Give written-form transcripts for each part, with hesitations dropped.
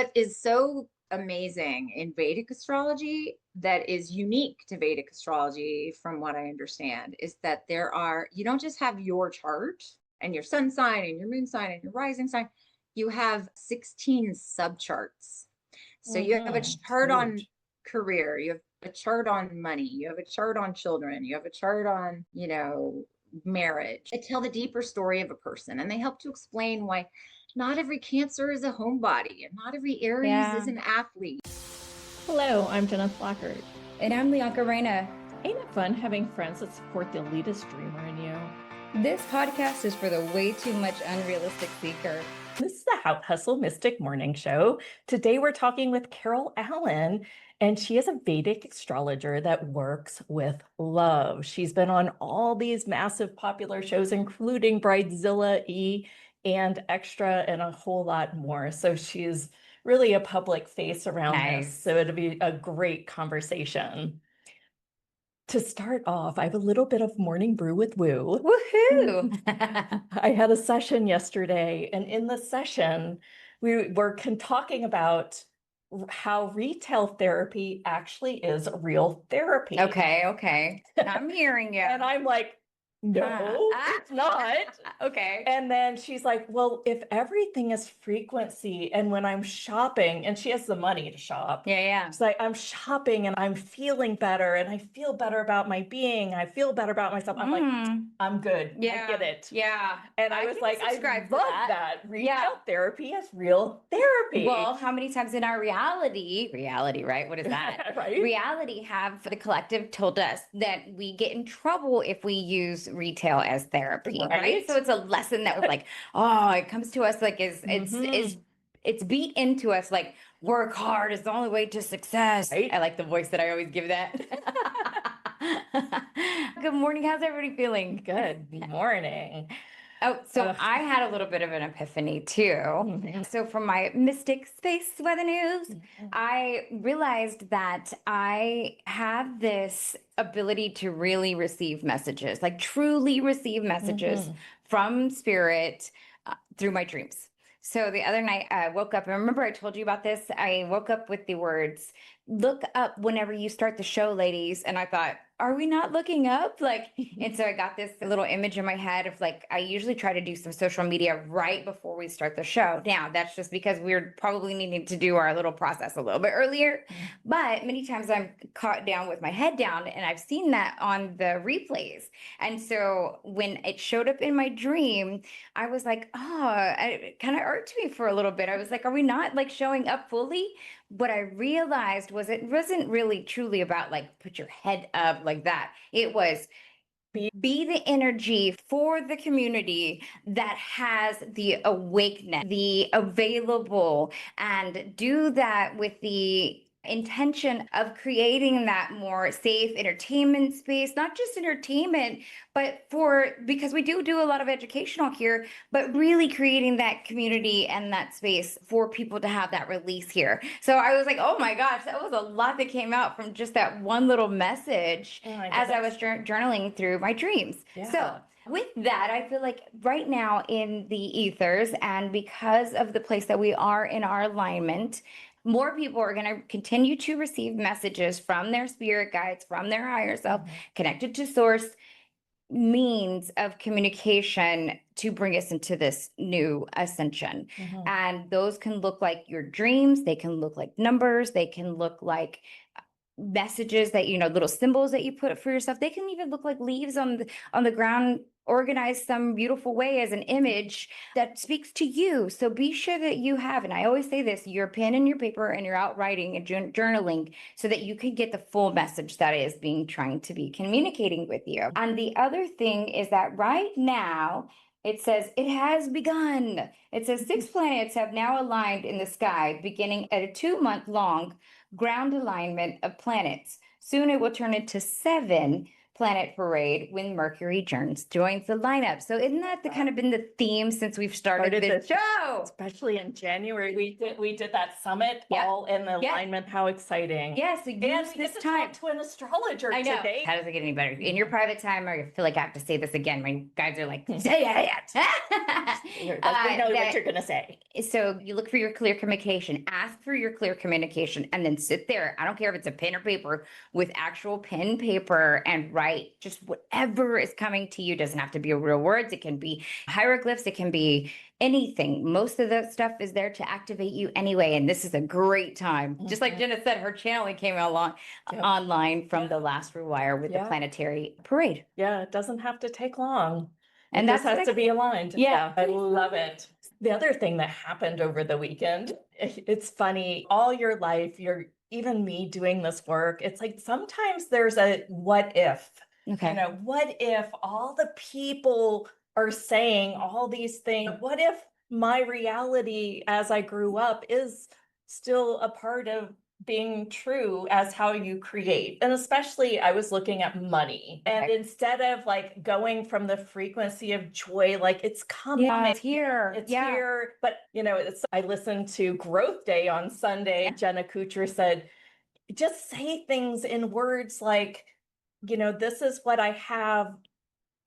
what is so amazing in Vedic astrology that is unique to Vedic astrology, from what I understand, is that you don't just have your chart and your sun sign and your moon sign and your rising sign, you have 16 subcharts. So you have a chart on career, you have a chart on money, you have a chart on children, you have a chart on, marriage. They tell the deeper story of a person, and they help to explain why not every Cancer is a homebody and not every Aries is an athlete. Hello, I'm Jeneth Lockhart. And I'm Lyanca. Ain't it fun having friends that support the elitist dreamer in you? This podcast is for the way too much unrealistic seeker. This is the Hustle Mystic Morning Show. Today we're talking with Carol Allen, and she is a Vedic astrologer that works with love. She's been on all these massive popular shows, including Bridezillas, E! And Extra, and a whole lot more. So she's really a public face around this. So it'll be a great conversation. To start off, I have a little bit of morning brew with woo. Woohoo! I had a session yesterday, and in the session, we were talking about how retail therapy actually is real therapy. Okay. I'm hearing you. And I'm like, no, it's not. Okay. And then she's like, well, if everything is frequency, and when I'm shopping, and she has the money to shop. Yeah. She's like, I'm shopping and I'm feeling better, and I feel better about my being. I feel better about myself. I'm like, I'm good. Yeah. I get it. Yeah. And I was like, I love that. Retail therapy is real therapy. Well, how many times in our reality, right? What is that? Right? Reality have the collective told us that we get in trouble if we use retail as therapy, right? So it's a lesson that was like, it comes to us like it's beat into us like work hard is the only way to success. Right? I like the voice that I always give that. Good morning. How's everybody feeling? Good morning. So I had a little bit of an epiphany too. So from my mystic space weather news, I realized that I have this ability to really receive messages, like truly receive messages from spirit through my dreams. So the other night I woke up, and remember I told you about this? I woke up with the words, look up whenever you start the show, ladies. And I thought, are we not looking up? And so I got this little image in my head of I usually try to do some social media right before we start the show. Now, that's just because we're probably needing to do our little process a little bit earlier. But many times I'm caught down with my head down, and I've seen that on the replays. And so when it showed up in my dream, I was like, it kind of irked me for a little bit. I was like, are we not showing up fully? What I realized was it wasn't really truly about put your head up like that. It was be the energy for the community that has the awakeness, the available, and do that with the intention of creating that more safe entertainment space, not just entertainment, but because we do a lot of educational here, but really creating that community and that space for people to have that release here. So I was like, oh my gosh, that was a lot that came out from just that one little message as I was journaling through my dreams. Yeah. So with that, I feel like right now in the ethers, and because of the place that we are in our alignment, more people are going to continue to receive messages from their spirit guides, from their higher self, connected to source means of communication to bring us into this new ascension. And those can look like your dreams. They can look like numbers. They can look like messages that, little symbols that you put for yourself. They can even look like leaves on the ground, organized some beautiful way as an image that speaks to you. So be sure that you have, and I always say this, your pen and your paper, and you're out writing and journaling so that you can get the full message that is trying to be communicating with you. And the other thing is that right now, it says it has begun. It says 6 planets have now aligned in the sky, beginning at a 2-month long ground alignment of planets. Soon it will turn into 7 planet parade when Mercury joins the lineup. So isn't that the kind of been the theme since we've started this show? Especially in January, we did that summit Yeah. all in the Yeah. alignment. How exciting. Yeah, so And use we this get to time. talk to an astrologer I know. today. How does it get any better? In your private time, I feel like I have to say this again. My guys are like, say it. We know what you're going to say. So you look for your clear communication, ask for your clear communication, and then sit there. I don't care if it's a pen or paper, with actual pen, paper, and write just whatever is coming to you. Doesn't have to be real words. It can be hieroglyphs. It can be anything. Most of the stuff is there to activate you anyway. And this is a great time. Just like Jeneth said, her channeling came along online from the last rewire with the Planetary parade. Yeah, it doesn't have to take long. And It just that's has to be aligned. Yeah. I love it. The other thing that happened over the weekend, it's funny, all your life, even me doing this work, it's like sometimes there's a what if. Okay. You know, what if all the people are saying all these things? What if my reality as I grew up is still a part of being true as how you create? And especially I was looking at money, and instead of like going from the frequency of joy, like it's coming, it's here. It's here. But you know, I listened to Growth Day on Sunday. Jenna Kuchar said, just say things in words like, you know, this is what I have,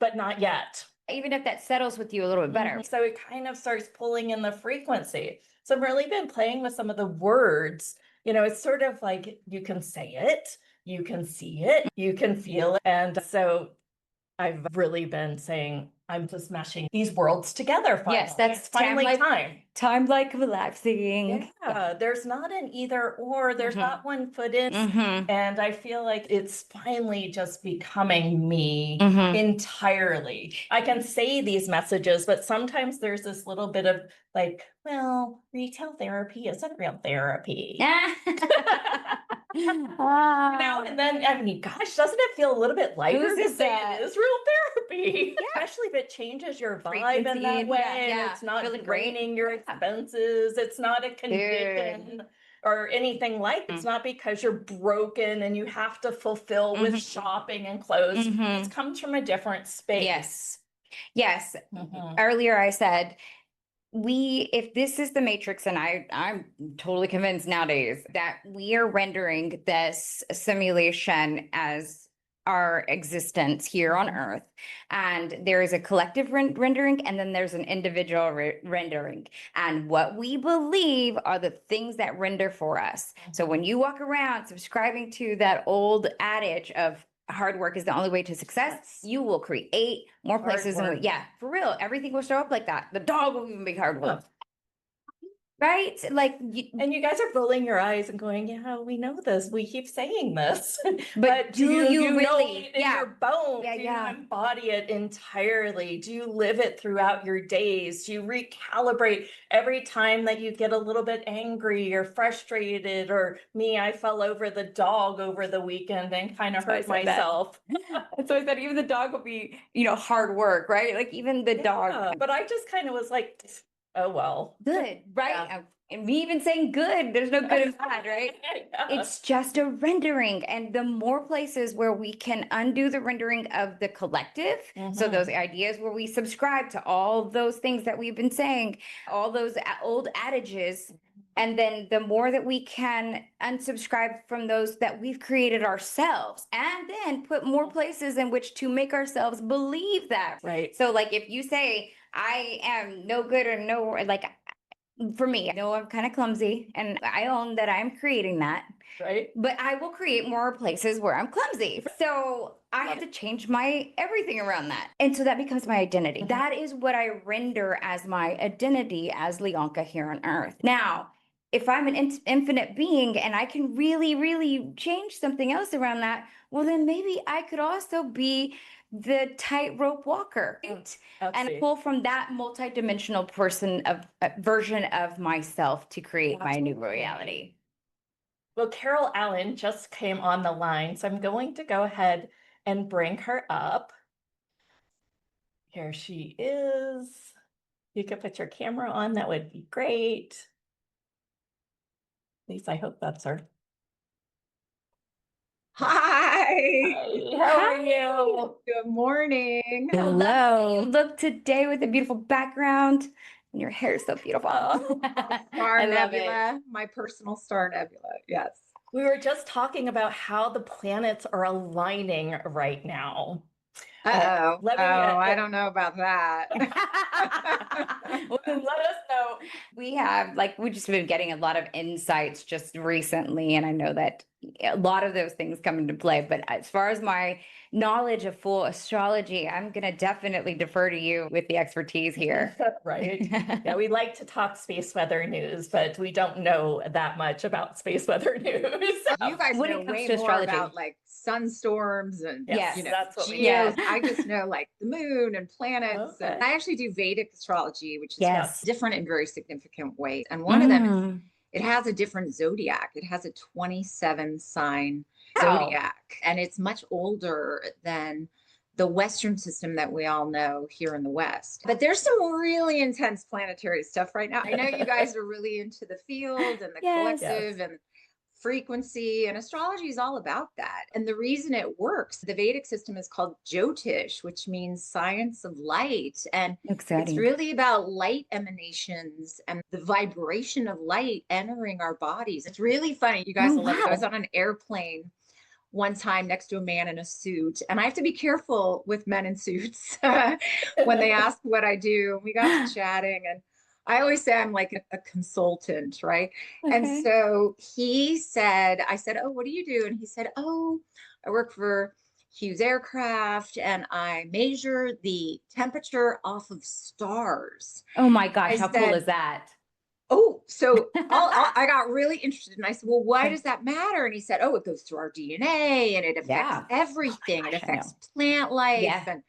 but not yet. Even if that settles with you a little bit better. So it kind of starts pulling in the frequency. So I've really been playing with some of the words. You know, it's sort of like you can say it, you can see it, you can feel it. And so I've really been saying, I'm just meshing these worlds together finally. Yes, that's finally time. Time like relaxing. Yeah, there's not an either or, there's not one foot in. And I feel like it's finally just becoming me entirely. I can say these messages, but sometimes there's this little bit of like, well, retail therapy isn't real therapy. You know, and then I mean, gosh, doesn't it feel a little bit lighter to say it is real therapy? Especially if it changes your vibe in that way, and it's not draining your expenses. It's not a condition or anything like. It's not because you're broken and you have to fulfill with shopping and clothes. It comes from a different space. Yes. Earlier I said, if this is the matrix, and I'm totally convinced nowadays that we are rendering this simulation as our existence here on Earth, and there is a collective rendering, and then there's an individual rendering, and what we believe are the things that render for us. So when you walk around subscribing to that old adage of hard work is the only way to success, you will create more places. And for real, everything will show up like that. The dog will even be hard work. Right? Like, and you guys are rolling your eyes and going, yeah, we know this. We keep saying this. But do you really know it in your bones? Do you embody it entirely? Do you live it throughout your days? Do you recalibrate every time that you get a little bit angry or frustrated? Or me, I fell over the dog over the weekend and kind of hurt myself. And so I said, even the dog will be, hard work, right? Like even the dog. But I just kind of was like, oh, well. Good, right? And me even saying good, there's no good and bad, right? It's just a rendering. And the more places where we can undo the rendering of the collective, so those ideas where we subscribe to all those things that we've been saying, all those old adages, and then the more that we can unsubscribe from those that we've created ourselves, and then put more places in which to make ourselves believe that. Right. So like if you say, I am no good or no, like for me, I know I'm kind of clumsy and I own that I'm creating that. Right. But I will create more places where I'm clumsy. So I have to change my everything around that. And so that becomes my identity. That is what I render as my identity as Lyanca here on Earth. Now, if I'm an infinite being and I can really, really change something else around that, well, then maybe I could also be the tightrope walker, right? And pull from that multidimensional version of myself to create my new reality. Well, Carol Allen just came on the line, so I'm going to go ahead and bring her up. Here she is. You could put your camera on, that would be great. At least I hope that's her. Hi. Hi. How are you? Good morning. Hello. Look today with a beautiful background. And your hair is so beautiful. Star I love it. Nebula, my personal star nebula. Yes. We were just talking about how the planets are aligning right now. Uh-oh. let me, I don't know about that. Well, then let us know. We've just been getting a lot of insights just recently, and I know that a lot of those things come into play. But as far as my knowledge of full astrology, I'm going to definitely defer to you with the expertise here. Right. Yeah, we like to talk space weather news, but we don't know that much about space weather news. You guys When know it comes way to more astrology. about like sunstorms and Yes, that's what we geos. know. I just know like the moon and planets. Okay. And I actually do Vedic astrology, which is Yes. different in very significant ways. And one of them is Mm. it has a different zodiac. It has a 27 sign Wow. zodiac, and it's much older than the Western system that we all know here in the West. But there's some really intense planetary stuff right now. I know you guys are really into the field and the Yes. collective and frequency, and astrology is all about that. And the reason it works, the Vedic system is called Jyotish, which means science of light. And Exciting. it's really about light emanations and the vibration of light entering our bodies. It's really funny. You guys Oh, will love it. I was wow. on an airplane one time next to a man in a suit, and I have to be careful with men in suits when they ask what I do. We got to chatting, and I always say I'm like a consultant, right? And Okay. so he said, I said, "Oh, what do you do?" And he said, "Oh, I work for Hughes Aircraft and I measure the temperature off of stars." Oh my gosh, I how cool said, is that? "Oh, so I got really interested." And I said, "Well, why does that matter?" And he said, "Oh, it goes through our DNA and it affects Yeah. everything. It Gosh, I affects know. plant life." Yeah. And,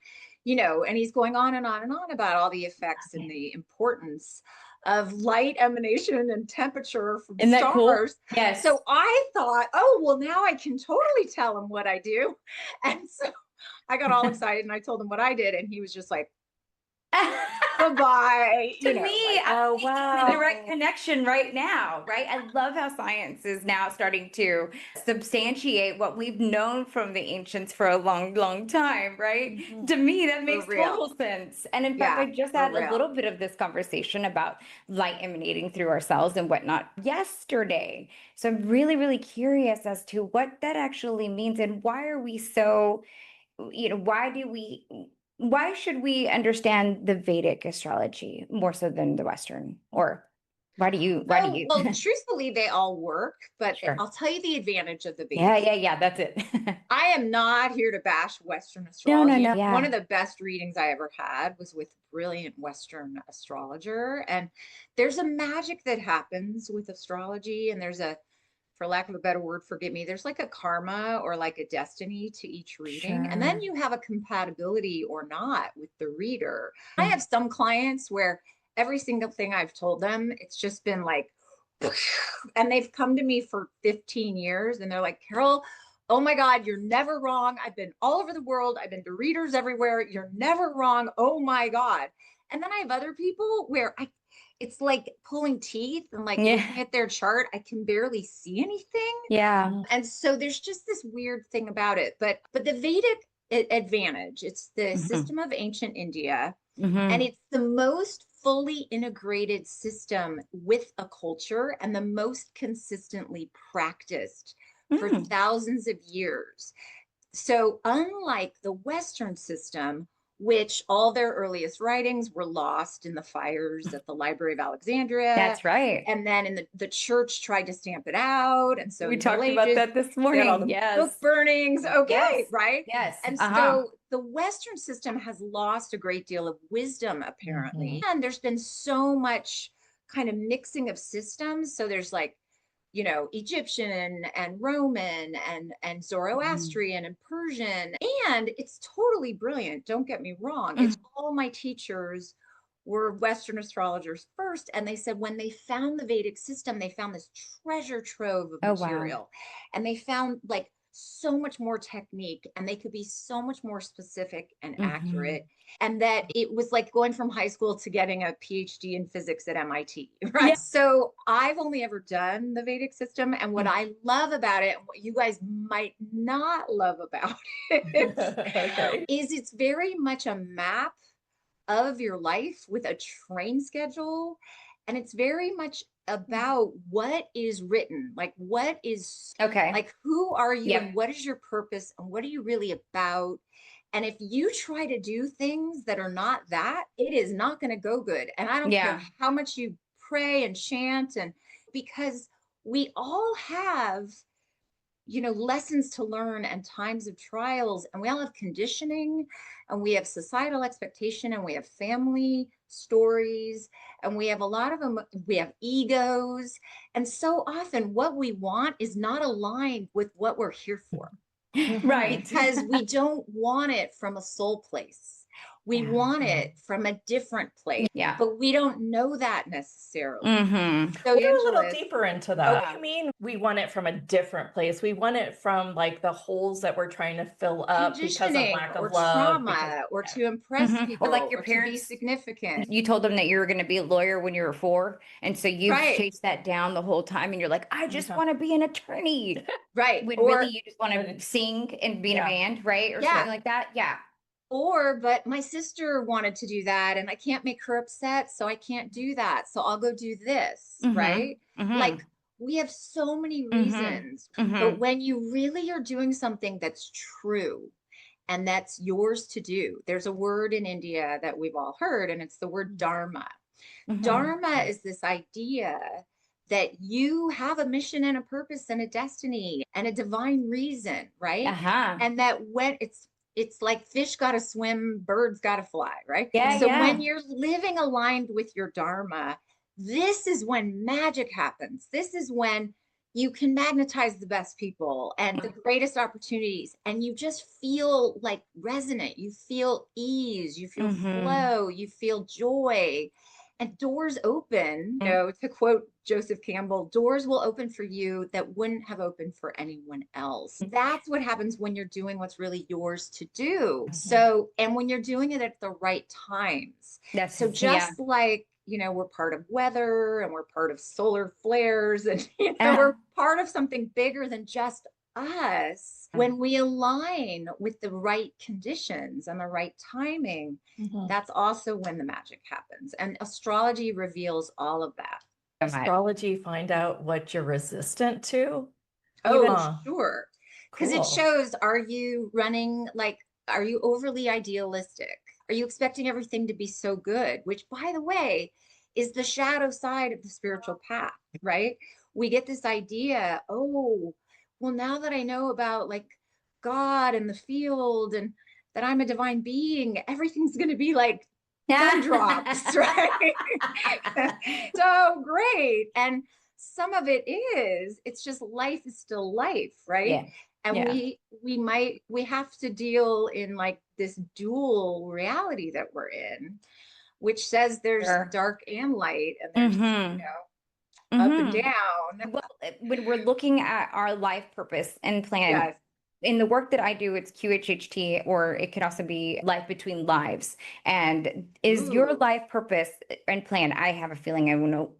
and he's going on and on and on about all the effects and the importance of light emanation and temperature from Isn't that cool? stars. Yes. So I thought, oh, well, now I can totally tell him what I do. And so I got all excited and I told him what I did. And he was just like, bye-bye. To me, oh, I'm wow. making the direct connection right now, right? I love how science is now starting to substantiate what we've known from the ancients for a long, long time, right? Mhm. To me, that makes real. total sense. And in fact, Yeah, I just for had a real. little bit of this conversation about light emanating through ourselves and whatnot yesterday. So I'm really, really curious as to what that actually means and why are we so, why should we understand the Vedic astrology more so than the Western? Or why do you? Well, truthfully, they all work, but Sure. I'll tell you the advantage of the Vedic. Yeah, that's it. I am not here to bash Western No, astrology. yeah. One of the best readings I ever had was with brilliant Western astrologer. And there's a magic that happens with astrology. And there's for lack of a better word, forgive me, there's like a karma or like a destiny to each reading. And then Sure. you have a compatibility or not with the reader. I have some clients where every single thing I've told them, it's just been like, and they've come to me for 15 years and they're like, "Carol, oh my God, you're never wrong. I've been all over the world. I've been to readers everywhere. You're never wrong. Oh my God." And then I have other people where it's like pulling teeth and like looking at their chart. I can barely see anything. Yeah. And so there's just this weird thing about it. But the Vedic advantage, it's the system of ancient India. And it's the most fully integrated system with a culture and the most consistently practiced for thousands of years. So, unlike the Western system, which all their earliest writings were lost in the fires at the Library of Alexandria. That's right. And then in the church tried to stamp it out. And so We in the talked Middle about Ages, that this they had all morning. the Yes. book burnings. Okay, Yes. right? Yes. And so the Western system has lost a great deal of wisdom, apparently. And there's been so much kind of mixing of systems. So there's like, Egyptian and Roman and Zoroastrian and Persian. And it's totally brilliant. Don't get me wrong. It's all my teachers were Western astrologers first. And they said when they found the Vedic system, they found this treasure trove of material. And they found like so much more technique and they could be so much more specific and Mhm. accurate. And that it was like going from high school to getting a PhD in physics at MIT, right? Yeah. So I've only ever done the Vedic system. And what Mm. I love about it, and what you guys might not love about it, Okay. is it's very much a map of your life with a train schedule. And it's very much about what is written, like what is, Okay. like who are you Yep. and what is your purpose and what are you really about? And if you try to do things that are not that, it is not going to go good. And I don't Yeah. care how much you pray and chant, and because we all have, you know, lessons to learn and times of trials, and we all have conditioning, and we have societal expectation, and we have family stories, and we have a lot of them, we have egos, and so often what we want is not aligned with what we're here for, Right. because we don't want it from a soul place. We Yeah. want it from a different place, Yeah. but we don't know that necessarily. Mm-hmm. So Go a little Angeles, deeper into that. What do you mean we want it from a different place? We want it from like the holes that we're trying to fill up because of conditioning lack or of love. trauma, or to impress Mhm. Or people, like your or to be parents- significant. You told them that you were going to be a lawyer when you were 4. And so you Right. chased that down the whole time. And you're like, I just Yeah. want to be an attorney. Right. When Or really you just want to sing and be in a Yeah. band, right? Or Yeah. something like that. Yeah. but my sister wanted to do that and I can't make her upset, so I can't do that. So I'll go do this, Mhm. right? Mhm. Like we have so many Mhm. reasons, Mhm. but when you really are doing something that's true and that's yours to do, there's a word in India that we've all heard, and it's the word dharma. Mhm. Dharma is this idea that you have a mission and a purpose and a destiny and a divine reason, right? Uh-huh. And that when it's like fish got to swim, birds got to fly, right? Yeah, So yeah. when you're living aligned with your dharma, this is when magic happens. This is when you can magnetize the best people and the greatest opportunities, and you just feel like resonant. You feel ease, you feel Mhm. flow, you feel joy, and doors open. You know, to quote Joseph Campbell, doors will open for you that wouldn't have opened for anyone else. That's what happens when you're doing what's really yours to do. So, and when you're doing it at the right times. That's So just like, you know, we're part of weather and we're part of solar flares, and you know, Uh-huh. we're part of something bigger than just us. When we align with the right conditions and the right timing, Mhm. that's also when the magic happens. And astrology reveals all of that. Astrology, find out what you're resistant to. Oh, Even- sure. Because Cool. it shows, are you running like, are you overly idealistic? Are you expecting everything to be so good? Which, by the way, is the shadow side of the spiritual path, right? We get this idea, oh, well, now that I know about like God and the field and that I'm a divine being, everything's going to be like gumdrops, right? So great. And some of it is, it's just life is still life, right? Yeah. And Yeah. we have to deal in like this dual reality that we're in, which says there's Sure. dark and light, and there's, you Mhm. know, up and Mhm. down. Well, when we're looking at our life purpose and plan, Yes. in the work that I do, it's QHHT, or it could also be life between lives. And is your Ooh. life purpose and plan? I have a feeling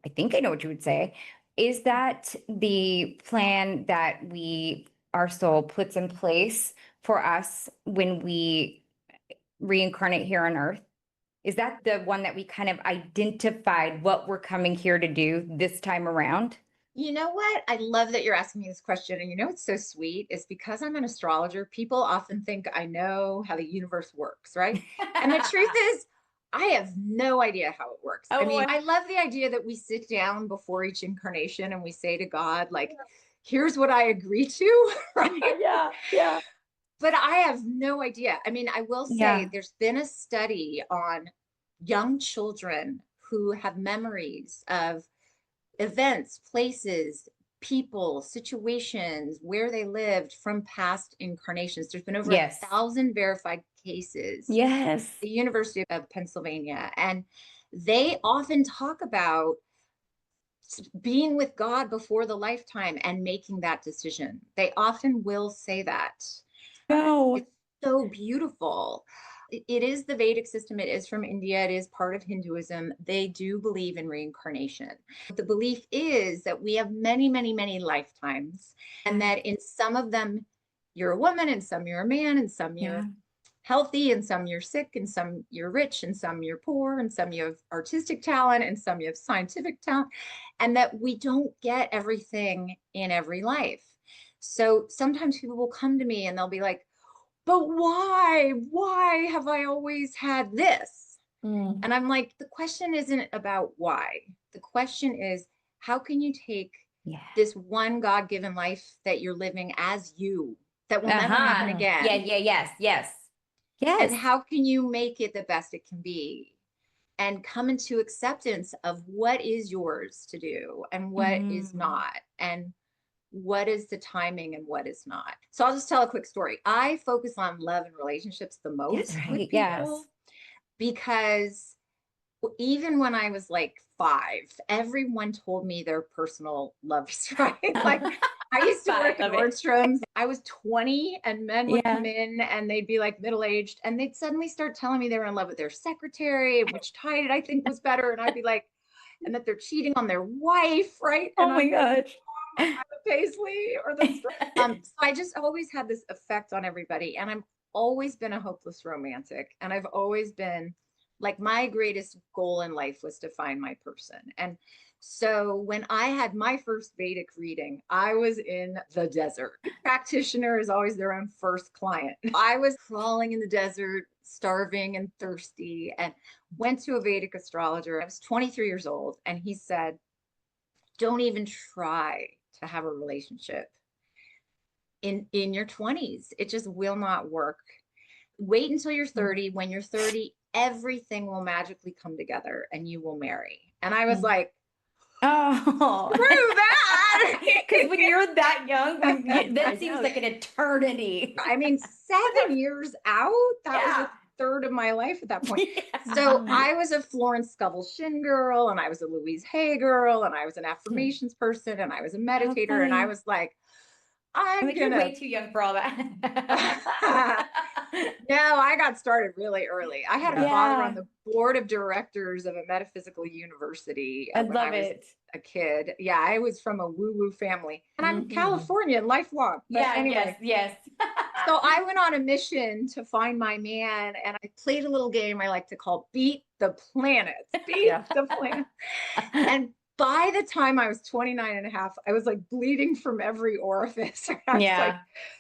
I think I know what you would say. Is that the plan that our soul puts in place for us when we reincarnate here on Earth? Is that the one that we kind of identified what we're coming here to do this time around? You know what? I love that you're asking me this question. And you know, it's so sweet. It's because I'm an astrologer. People often think I know how the universe works, right? And the truth is, I have no idea how it works. I Oh, mean, I love the idea that we sit down before each incarnation and we say to God, like, here's what I agree to, right? yeah, yeah. But I have no idea. I mean, I will say Yeah. there's been a study on young children who have memories of events, places, people, situations, where they lived from past incarnations. There's been over Yes. 1,000 verified cases. Yes. The University of Pennsylvania. And they often talk about being with God before the lifetime and making that decision. They often will say that. No. It's so beautiful. It is the Vedic system. It is from India. It is part of Hinduism. They do believe in reincarnation. The belief is that we have many, many, many lifetimes, and that in some of them you're a woman, and some you're a man, and some you're healthy, and some you're sick, and some you're rich, and some you're poor, and some you have artistic talent, and some you have scientific talent, and that we don't get everything in every life. So sometimes people will come to me and they'll be like, but why have I always had this? And I'm like, the question isn't about why. The question is, how can you take this one God-given life that you're living as you, that will never happen again? Yes. And how can you make it the best it can be? And come into acceptance of what is yours to do and what is not. And what is the timing and what is not. So I'll just tell a quick story. I focus on love and relationships the most with people because even when I was like 5, everyone told me their personal love story. Like I used to work at Nordstrom's. I was 20 and men would come in and they'd be like middle-aged and they'd suddenly start telling me they were in love with their secretary and which tie did I think was better. And I'd be like, and that they're cheating on their wife, right? Oh my gosh. The Paisley or the so I just always had this effect on everybody, and I've always been a hopeless romantic, and I've always been like, my greatest goal in life was to find my person. And so when I had my first Vedic reading, I was in the desert. The practitioner is always their own first client. I was crawling in the desert, starving and thirsty, and went to a Vedic astrologer. I was 23 years old, and he said, don't even try to have a relationship in your 20s. It just will not work. Wait until you're 30. When you're 30, everything will magically come together and you will marry. And I was like, oh, screw that. Because when you're that young, that seems like an eternity. I mean, 7 years out, that was a third of my life at that point. So I was a Florence Scovel Shinn girl, and I was a Louise Hay girl, and I was an affirmations person, and I was a meditator, and I was like, you're way too young for all that. No, I got started really early. I had a father on the board of directors of a metaphysical university when I was a kid. Yeah, I was from a woo-woo family, and I'm Californian, lifelong. But anyway, so I went on a mission to find my man, and I played a little game I like to call Beat the Planets. Beat the Planets. And by the time I was 29 and a half, I was like bleeding from every orifice. I was like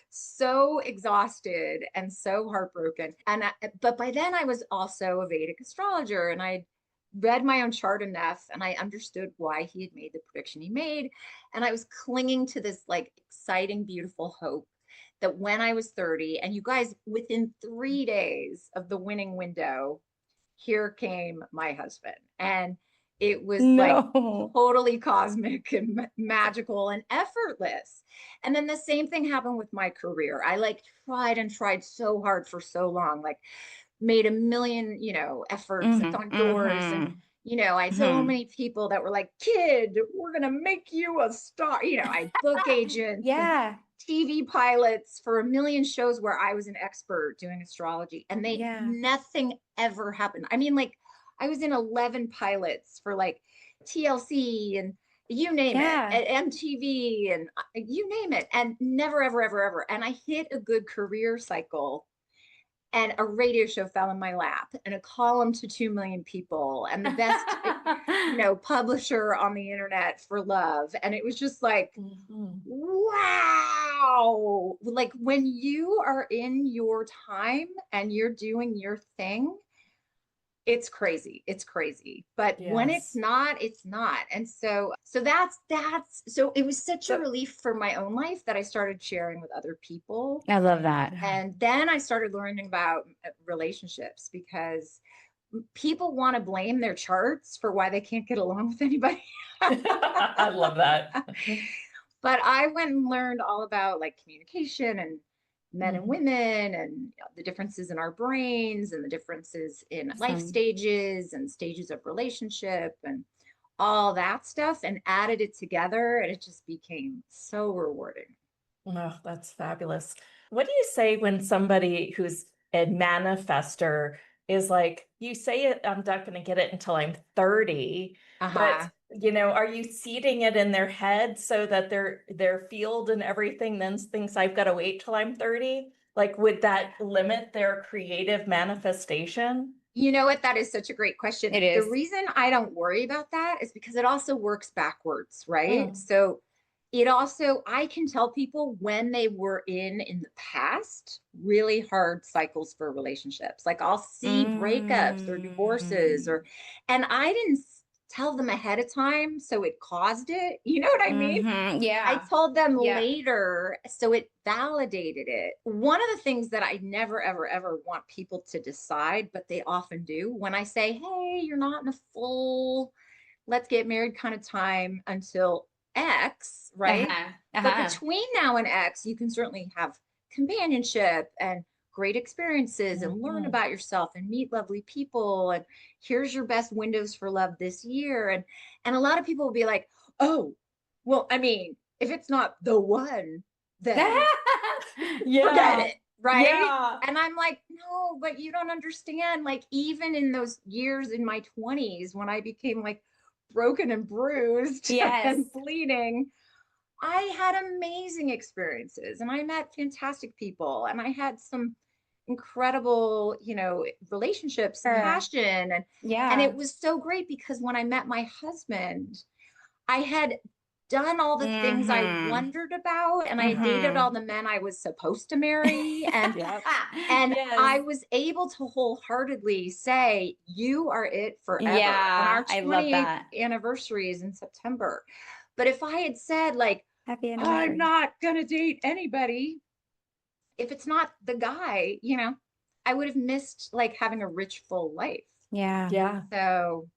so exhausted and so heartbroken. And but by then I was also a Vedic astrologer, and I read my own chart enough, and I understood why he had made the prediction he made. And I was clinging to this like exciting, beautiful hope that when I was 30, and you guys, within 3 days of the winning window, here came my husband. And it was like totally cosmic and magical and effortless. And then the same thing happened with my career. I like tried so hard for so long, like made a million, efforts on doors. And, I had so many people that were like, kid, we're going to make you a star. I book agents, TV pilots for a million shows where I was an expert doing astrology, and nothing ever happened. I mean, like, I was in 11 pilots for like TLC and you name it, at MTV and you name it, and never, ever, ever, ever. And I hit a good career cycle, and a radio show fell in my lap, and a column to 2 million people, and the best, publisher on the internet for love. And it was just like, wow. Like when you are in your time and you're doing your thing, it's crazy. It's crazy. But when it's not, it's not. And so that's, so it was such a relief for my own life that I started sharing with other people. I love that. And then I started learning about relationships, because people want to blame their charts for why they can't get along with anybody. I love that. But I went and learned all about like communication and men and women, and the differences in our brains, and the differences in life stages and stages of relationship, and all that stuff and added it together, and it just became so rewarding. Oh, that's fabulous. What do you say when somebody who's a manifester is like, you say it, I'm not going to get it until I'm 30, Uh-huh. but are you seeding it in their head so that their field and everything then thinks I've got to wait till I'm 30? Like, would that limit their creative manifestation? You know what? That is such a great question. It The is. reason I don't worry about that is because it also works backwards, right? Mm. So it also, I can tell people when they were in the past, really hard cycles for relationships. Like I'll see breakups or divorces and I didn't tell them ahead of time, so it caused it. You know what I mean? I Yeah. told them Yeah. later, so it validated it. One of the things that I never, ever, ever want people to decide, but they often do, when I say, hey, you're not in a full, let's get married kind of time until X, right? But between now and X, you can certainly have companionship and great experiences and learn about yourself and meet lovely people. And here's your best windows for love this year. And a lot of people will be like, oh, well, I mean, if it's not the one, then forget it, right? Yeah. And I'm like, no, but you don't understand. Like, even in those years in my 20s, when I became like broken and bruised and bleeding, I had amazing experiences and I met fantastic people and I had some incredible, relationships and passion. And it was so great because when I met my husband, I had done all the things I wondered about and I dated all the men I was supposed to marry. And I was able to wholeheartedly say, you are it forever. And our I love 28th that. anniversary is in September. But if I had said like, Happy I'm anniversary. not gonna date anybody, if it's not the guy, I would have missed like having a rich, full life. Yeah. Yeah. So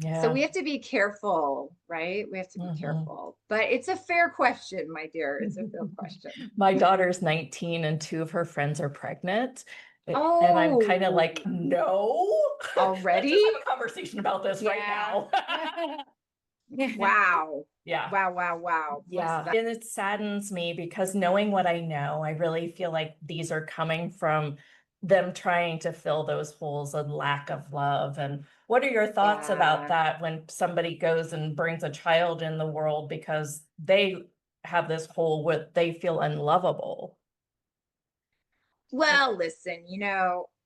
Yeah. we have to be careful, right? We have to be careful. But it's a fair question, my dear. It's a fair question. My daughter's 19 and two of her friends are pregnant. Oh, and I'm kind of like, no. Already? Let's just have a conversation about this right now. Wow. Yeah. Wow. Yeah. And it saddens me because knowing what I know, I really feel like these are coming from them trying to fill those holes and lack of love. And what are your thoughts about that when somebody goes and brings a child in the world because they have this hole where they feel unlovable? Well, listen,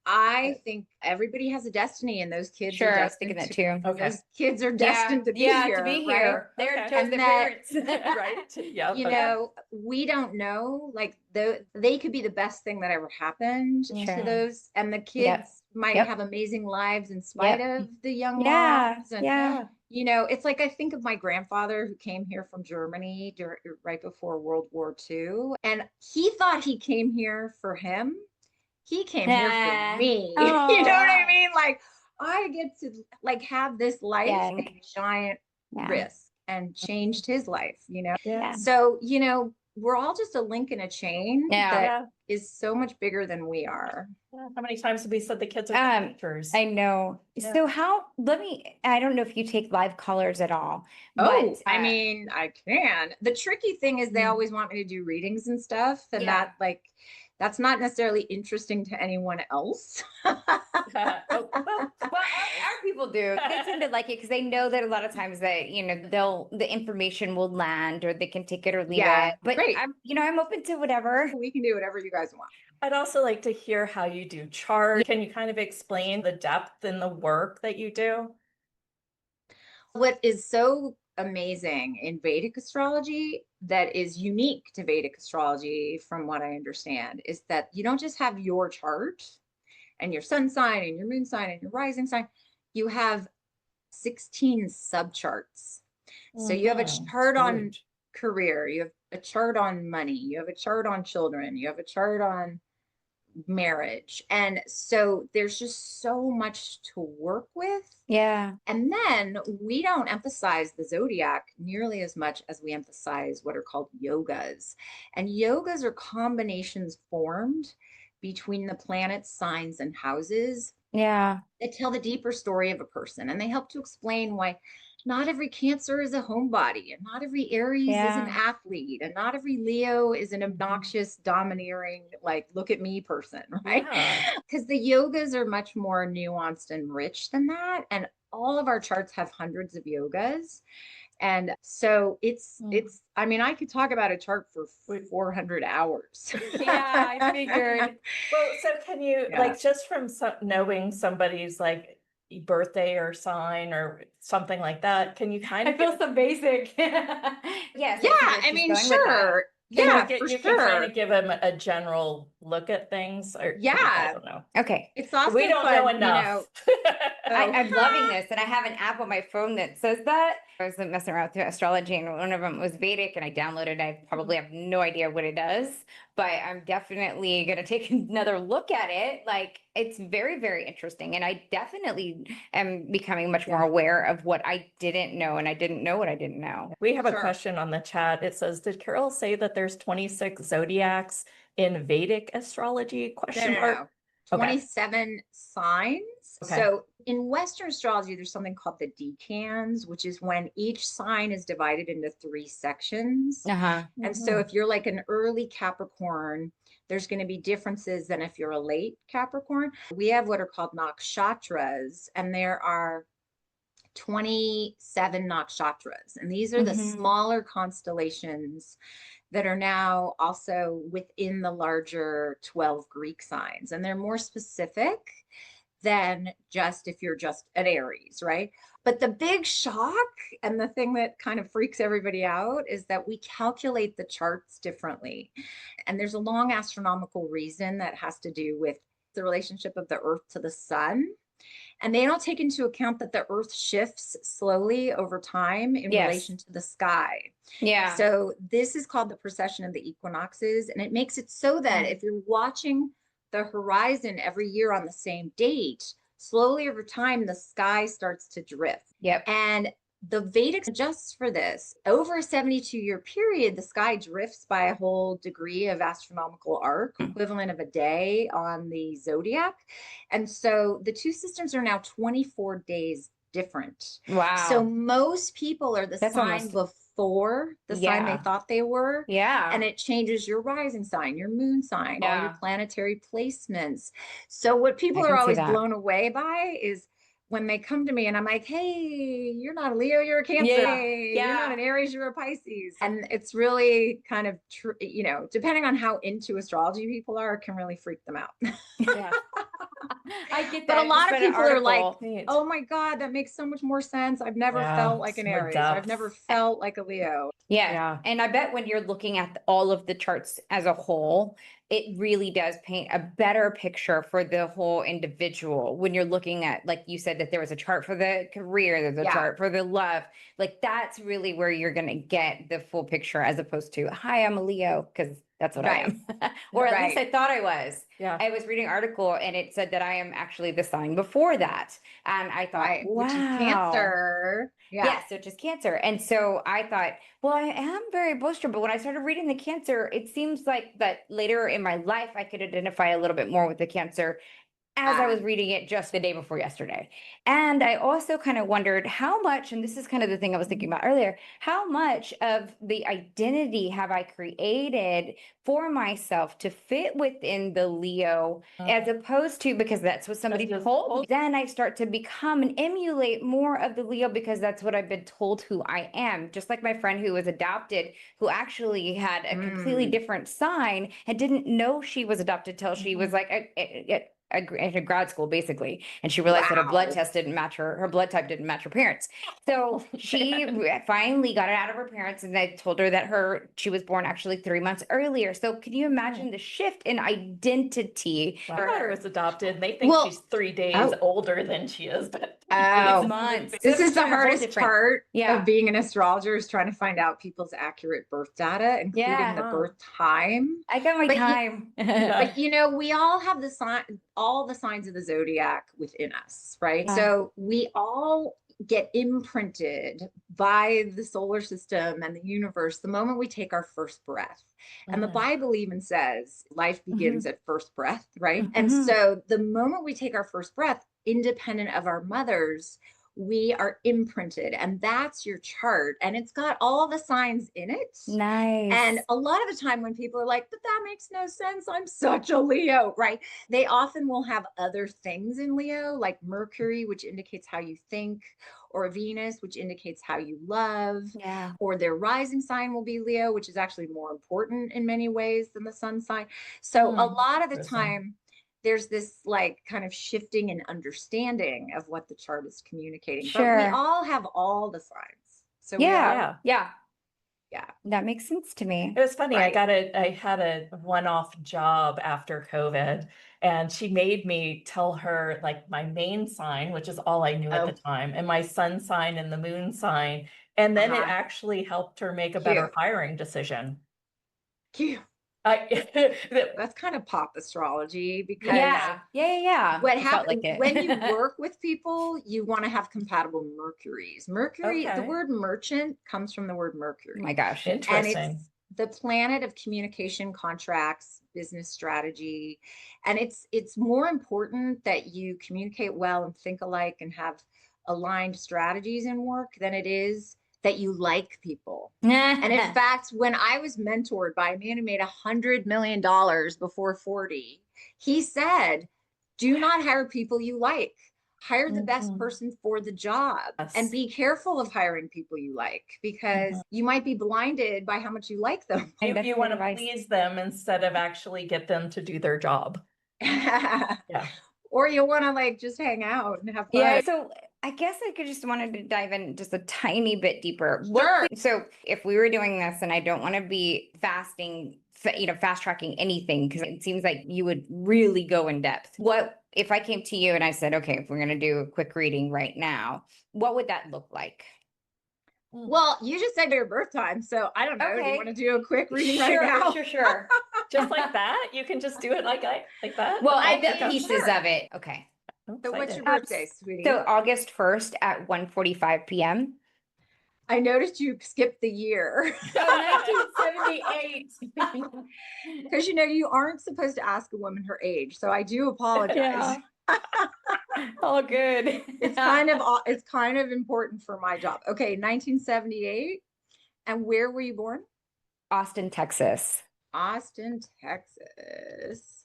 I think everybody has a destiny and those kids are I was thinking destined that too. those kids are destined to be here. Right? They're And chosen that, parents. Right. Yeah. we don't know, like they could be the best thing that ever happened to those, and the kids might have amazing lives in spite of the young moms. And it's like I think of my grandfather who came here from Germany right before World War II, and he thought he came here for him. He came here for me. You know what I mean? Like I get to like have this life take a giant risk and changed his life, So, we're all just a link in a chain that is so much bigger than we are. How many times have we said the kids are actors? I know. So I don't know if you take live callers at all. Oh, I mean, I can. The tricky thing is they always want me to do readings and stuff. And that's not necessarily interesting to anyone else. Well, our people do. They tend to like it because they know that a lot of times that the information will land or they can take it or leave it. But great. I'm open to whatever. We can do whatever you guys want. I'd also like to hear how you do charts. Can you kind of explain the depth in the work that you do? What is so amazing in Vedic astrology that is unique to Vedic astrology, from what I understand, is that you don't just have your chart and your sun sign and your moon sign and your rising sign. You have 16 subcharts. So you have a chart on career, you have a chart on money, you have a chart on children, you have a chart on marriage. And so there's just so much to work with. Yeah. And then we don't emphasize the zodiac nearly as much as we emphasize what are called yogas. And yogas are combinations formed between the planets, signs, and houses. Yeah. They tell the deeper story of a person and they help to explain why not every Cancer is a homebody, and not every Aries is an athlete, and not every Leo is an obnoxious, domineering, like, look at me person, right? Because the yogas are much more nuanced and rich than that. And all of our charts have hundreds of yogas. And so it's, I mean, I could talk about a chart for 400 hours. Yeah, I figured. Well, so can you, like, just from knowing somebody's like birthday or sign or something like that, can you kind of I feel so basic. Yes. Yeah, I mean, sure. Can Yeah, you for can sure. kind of give them a general look at things, or I don't know. Okay. It's also We don't fun, know enough. I'm loving this, and I have an app on my phone that says that. I was messing around with astrology, and one of them was Vedic, and I downloaded it. I probably have no idea what it does, but I'm definitely going to take another look at it. Like, it's very, very interesting, and I definitely am becoming much more aware of what I didn't know, and I didn't know what I didn't know. We have a question on the chat. It says, did Carol say that there's 26 zodiacs in Vedic astrology? No. 27 signs. So in Western astrology, there's something called the decans, which is when each sign is divided into 3 sections. And so if you're like an early Capricorn, there's going to be differences than if you're a late Capricorn. We have what are called nakshatras, and there are 27 nakshatras. And these are the smaller constellations that are now also within the larger 12 Greek signs. And they're more specific than just if you're just an Aries, right? But the big shock and the thing that kind of freaks everybody out is that we calculate the charts differently. And there's a long astronomical reason that has to do with the relationship of the Earth to the sun. And they don't take into account that the Earth shifts slowly over time in relation to the sky. So this is called the precession of the equinoxes. And it makes it so that if you're watching the horizon every year on the same date, slowly over time, the sky starts to drift. And the Vedic adjusts for this. Over a 72-year period, the sky drifts by a whole degree of astronomical arc, equivalent of a day on the zodiac. And so the two systems are now 24 days different. So most people are the sign before the sign they thought they were. And it changes your rising sign, your moon sign, all your planetary placements. So what people are always blown away by is when they come to me and I'm like, hey, you're not a Leo, you're a Cancer. Hey, you're not an Aries, you're a Pisces. And it's really kind of, you know, depending on how into astrology people are, it can really freak them out. I get that. But a lot of people are like, oh my God, that makes so much more sense. I've never felt like an Aries. I've never felt like a Leo. And I bet when you're looking at all of the charts as a whole, it really does paint a better picture for the whole individual. When you're looking at, like you said, that there was a chart for the career, there's a chart for the love. Like, that's really where you're going to get the full picture, as opposed to, hi, I'm a Leo, because that's what I am. Or at least I thought I was. I was reading an article and it said that I am actually the sign before that. And I thought, wow. Which is Cancer. Yes, which is Cancer. And so I thought, well, I am very boisterous. But when I started reading the Cancer, it seems like that later in my life, I could identify a little bit more with the Cancer as I was reading it just the day before yesterday. And I also kind of wondered how much, and this is kind of the thing I was thinking about earlier, how much of the identity have I created for myself to fit within the Leo, as opposed to, because that's what somebody told me. Then I start to become and emulate more of the Leo because that's what I've been told who I am. Just like my friend who was adopted, who actually had a completely different sign and didn't know she was adopted till she was like at grad school, basically, and she realized that her blood test didn't match her blood type didn't match her parents. So she finally got it out of her parents, and they told her that she was born actually 3 months earlier. So can you imagine the shift in identity? My daughter was adopted. They think she's 3 days older than she is, but 6 months. This is the hardest part of being an astrologer, is trying to find out people's accurate birth data, including the birth time. I got my time. But you know, we all have the sign, all the signs of the zodiac within us, right? So we all get imprinted by the solar system and the universe the moment we take our first breath. And the Bible even says life begins at first breath, right? And so the moment we take our first breath, independent of our mothers, we are imprinted, and that's your chart. And it's got all the signs in it. Nice. And a lot of the time when people are like, but that makes no sense, I'm such a Leo, right? They often will have other things in Leo, like Mercury, which indicates how you think, or Venus, which indicates how you love, Yeah. or their rising sign will be Leo, which is actually more important in many ways than the sun sign. So a lot of the Interesting. time, there's this like kind of shifting and understanding of what the chart is communicating. But we Sure. all have all the signs. So we Yeah. are, Yeah. yeah. That makes sense to me. It was funny. Right. I had a one-off job after COVID, and she made me tell her like my main sign, which is all I knew at the time, and my sun sign and the moon sign. And then it actually helped her make a better Cute. hiring decision. Cute. That- That's kind of pop astrology, because Yeah. what It felt happens like it. when you work with people, you want to have compatible Mercuries. Mercury, the Okay. word merchant comes from the word Oh Mercury. my gosh. And Interesting. it's the planet of communication, contracts, business strategy. And it's more important that you communicate well and think alike and have aligned strategies in work than it is that you like people. And in fact, when I was mentored by a man who made $100 million before 40, he said, do not hire people you like. Hire the best person for the job. Yes. And be careful of hiring people you like, because you might be blinded by how much you like them. You want to please them instead of actually get them to do their job. Yeah. Or you want to like just hang out and have fun. Yeah. So I guess I could just wanted to dive in just a tiny bit deeper. Sure. So if we were doing this, and I don't want to be fast tracking anything, because it seems like you would really go in depth. What if I came to you and I said, okay, if we're going to do a quick reading right now, what would that look like? Well, you just said your birth time, so I don't know. Do you want to do a quick reading right now? Sure. Just like that? You can just do it like that? Well, I the mean, pieces sure. of it. Okay. So what's your Excited. birthday, sweetie? So August 1st at 1:45 p.m. I noticed you skipped the year. Oh, 1978. Because you aren't supposed to ask a woman her age. So I do apologize. Yeah. All good. It's kind of important for my job. Okay, 1978. And where were you born? Austin, Texas. Austin, Texas.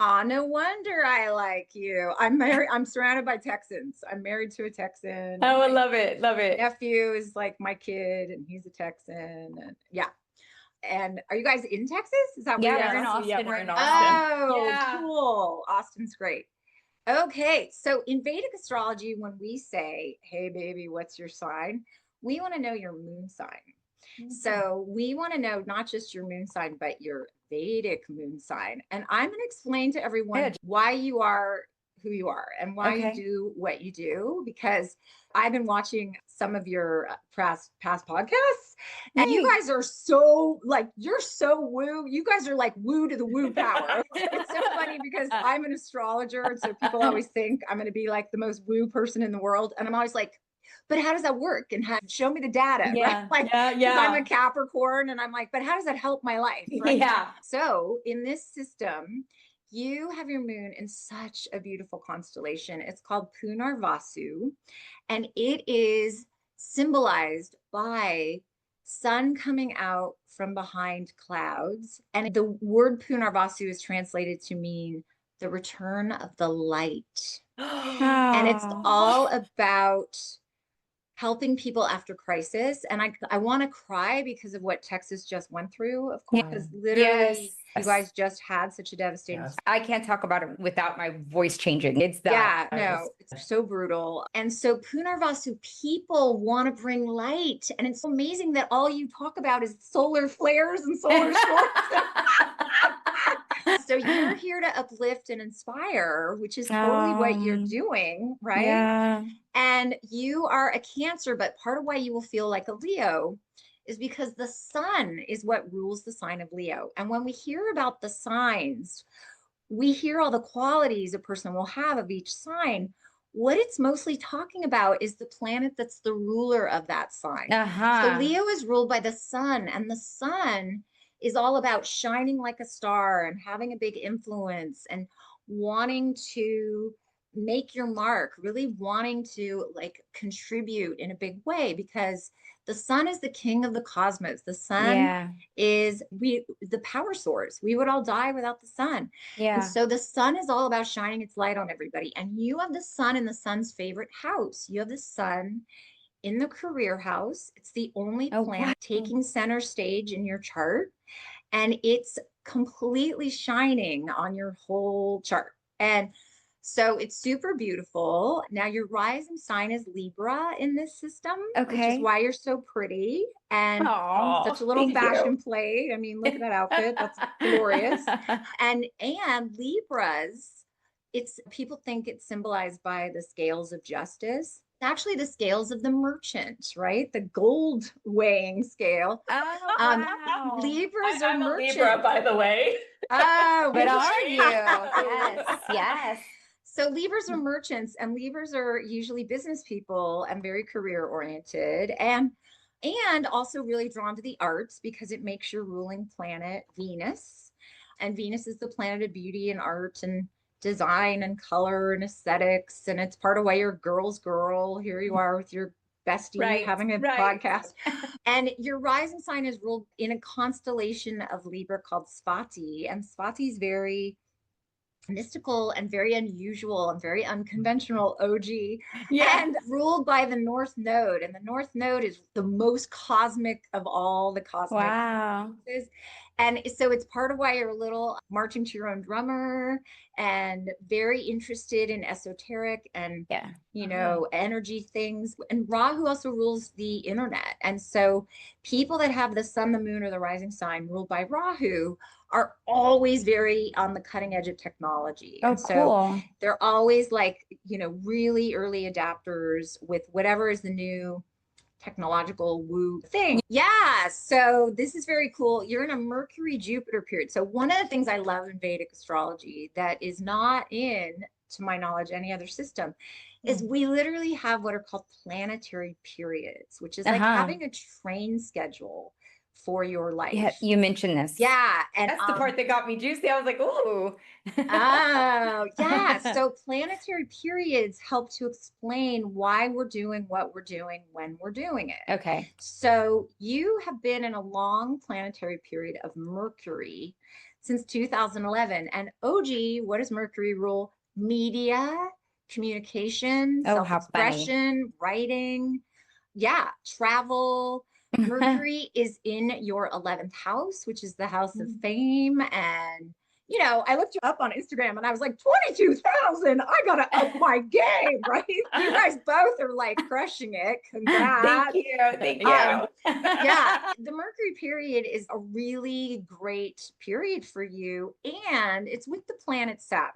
Ah, no wonder I like you. I'm surrounded by Texans. I'm married to a Texan. Oh, I love it. Love it. Nephew is like my kid, and he's a Texan. And yeah. And are you guys in Texas? Is that where Yeah, you're we're in at? Austin Yeah, we're right in now. Austin. Oh, Yeah. cool. Austin's great. Okay, so in Vedic astrology, when we say, hey, baby, what's your sign? We want to know your moon sign. So we want to know not just your moon sign, but your Vedic moon sign. And I'm going to explain to everyone Good. why you are who you are and why you Okay. do what you do, because I've been watching some of your past podcasts, and you guys are so like, you're so woo. You guys are like woo to the woo power. It's so funny because I'm an astrologer. And so people always think I'm going to be like the most woo person in the world. And I'm always like, but how does that work? And show me the data, right? Like, because I'm a Capricorn, and I'm like, but how does that help my life? Right? Yeah. So in this system, you have your moon in such a beautiful constellation. It's called Punarvasu, and it is symbolized by sun coming out from behind clouds. And the word Punarvasu is translated to mean the return of the light. And it's all about helping people after crisis. And I want to cry because of what Texas just went through, of course, because literally you guys just had such a devastating. I can't talk about it without my voice changing. It's that. Yeah, no, it's so brutal. And so Punarvasu people want to bring light. And it's amazing that all you talk about is solar flares and solar storms. So you're here to uplift and inspire, which is totally what you're doing, right? Yeah. And you are a Cancer, but part of why you will feel like a Leo is because the sun is what rules the sign of Leo. And when we hear about the signs, we hear all the qualities a person will have of each sign. What it's mostly talking about is the planet that's the ruler of that sign. So Leo is ruled by the sun, and the sun is all about shining like a star and having a big influence and wanting to make your mark, really wanting to like contribute in a big way, because the sun is the king of the cosmos. The sun is the power source. We would all die without the sun. And so the sun is all about shining its light on everybody. And you have the sun in the sun's favorite house. You have the sun in the career house. It's the only planet taking center stage in your chart. And it's completely shining on your whole chart. And so it's super beautiful. Now your rising sign is Libra in this system, which is why you're so pretty and such a little fashion plate. I mean, look at that outfit. That's glorious. And Libras, it's people think it's symbolized by the scales of justice. It's actually the scales of the merchant, right? The gold weighing scale. Libras are merchants. Libra, by the way. Oh, but are you? Yes, yes. So Libras are merchants, and Libras are usually business people and very career oriented, and also really drawn to the arts because it makes your ruling planet Venus. And Venus is the planet of beauty and art and design and color and aesthetics. And it's part of why you're a girl's girl. Here you are with your bestie having a podcast. And your rising sign is ruled in a constellation of Libra called Svati. And Svati is very mystical and very unusual and very unconventional OG, and ruled by the North Node. And the North Node is the most cosmic of all the cosmic influences. And so it's part of why you're a little marching to your own drummer and very interested in esoteric and, you know, energy things. And Rahu also rules the internet. And so people that have the sun, the moon, or the rising sign ruled by Rahu are always very on the cutting edge of technology. Oh, and so cool. They're always like, you know, really early adapters with whatever is the new technological woo thing. Yeah. So this is very cool. You're in a Mercury Jupiter period. So one of the things I love in Vedic astrology that is not in, to my knowledge, any other system is we literally have what are called planetary periods, which is like having a train schedule for your life. Yeah, you mentioned this. Yeah. And that's the part that got me juicy. I was like, ooh. Oh, yeah. So planetary periods help to explain why we're doing what we're doing when we're doing it. Okay. So you have been in a long planetary period of Mercury since 2011. And OG, what does Mercury rule? Media, communication, self-expression, writing, travel. Mercury is in your 11th house, which is the house of fame. And, you know, I looked you up on Instagram and I was like, 22,000, I got to up my game, right? You guys both are like crushing it. Congrats. Thank you. Thank you. The Mercury period is a really great period for you. And it's with the planet Saturn.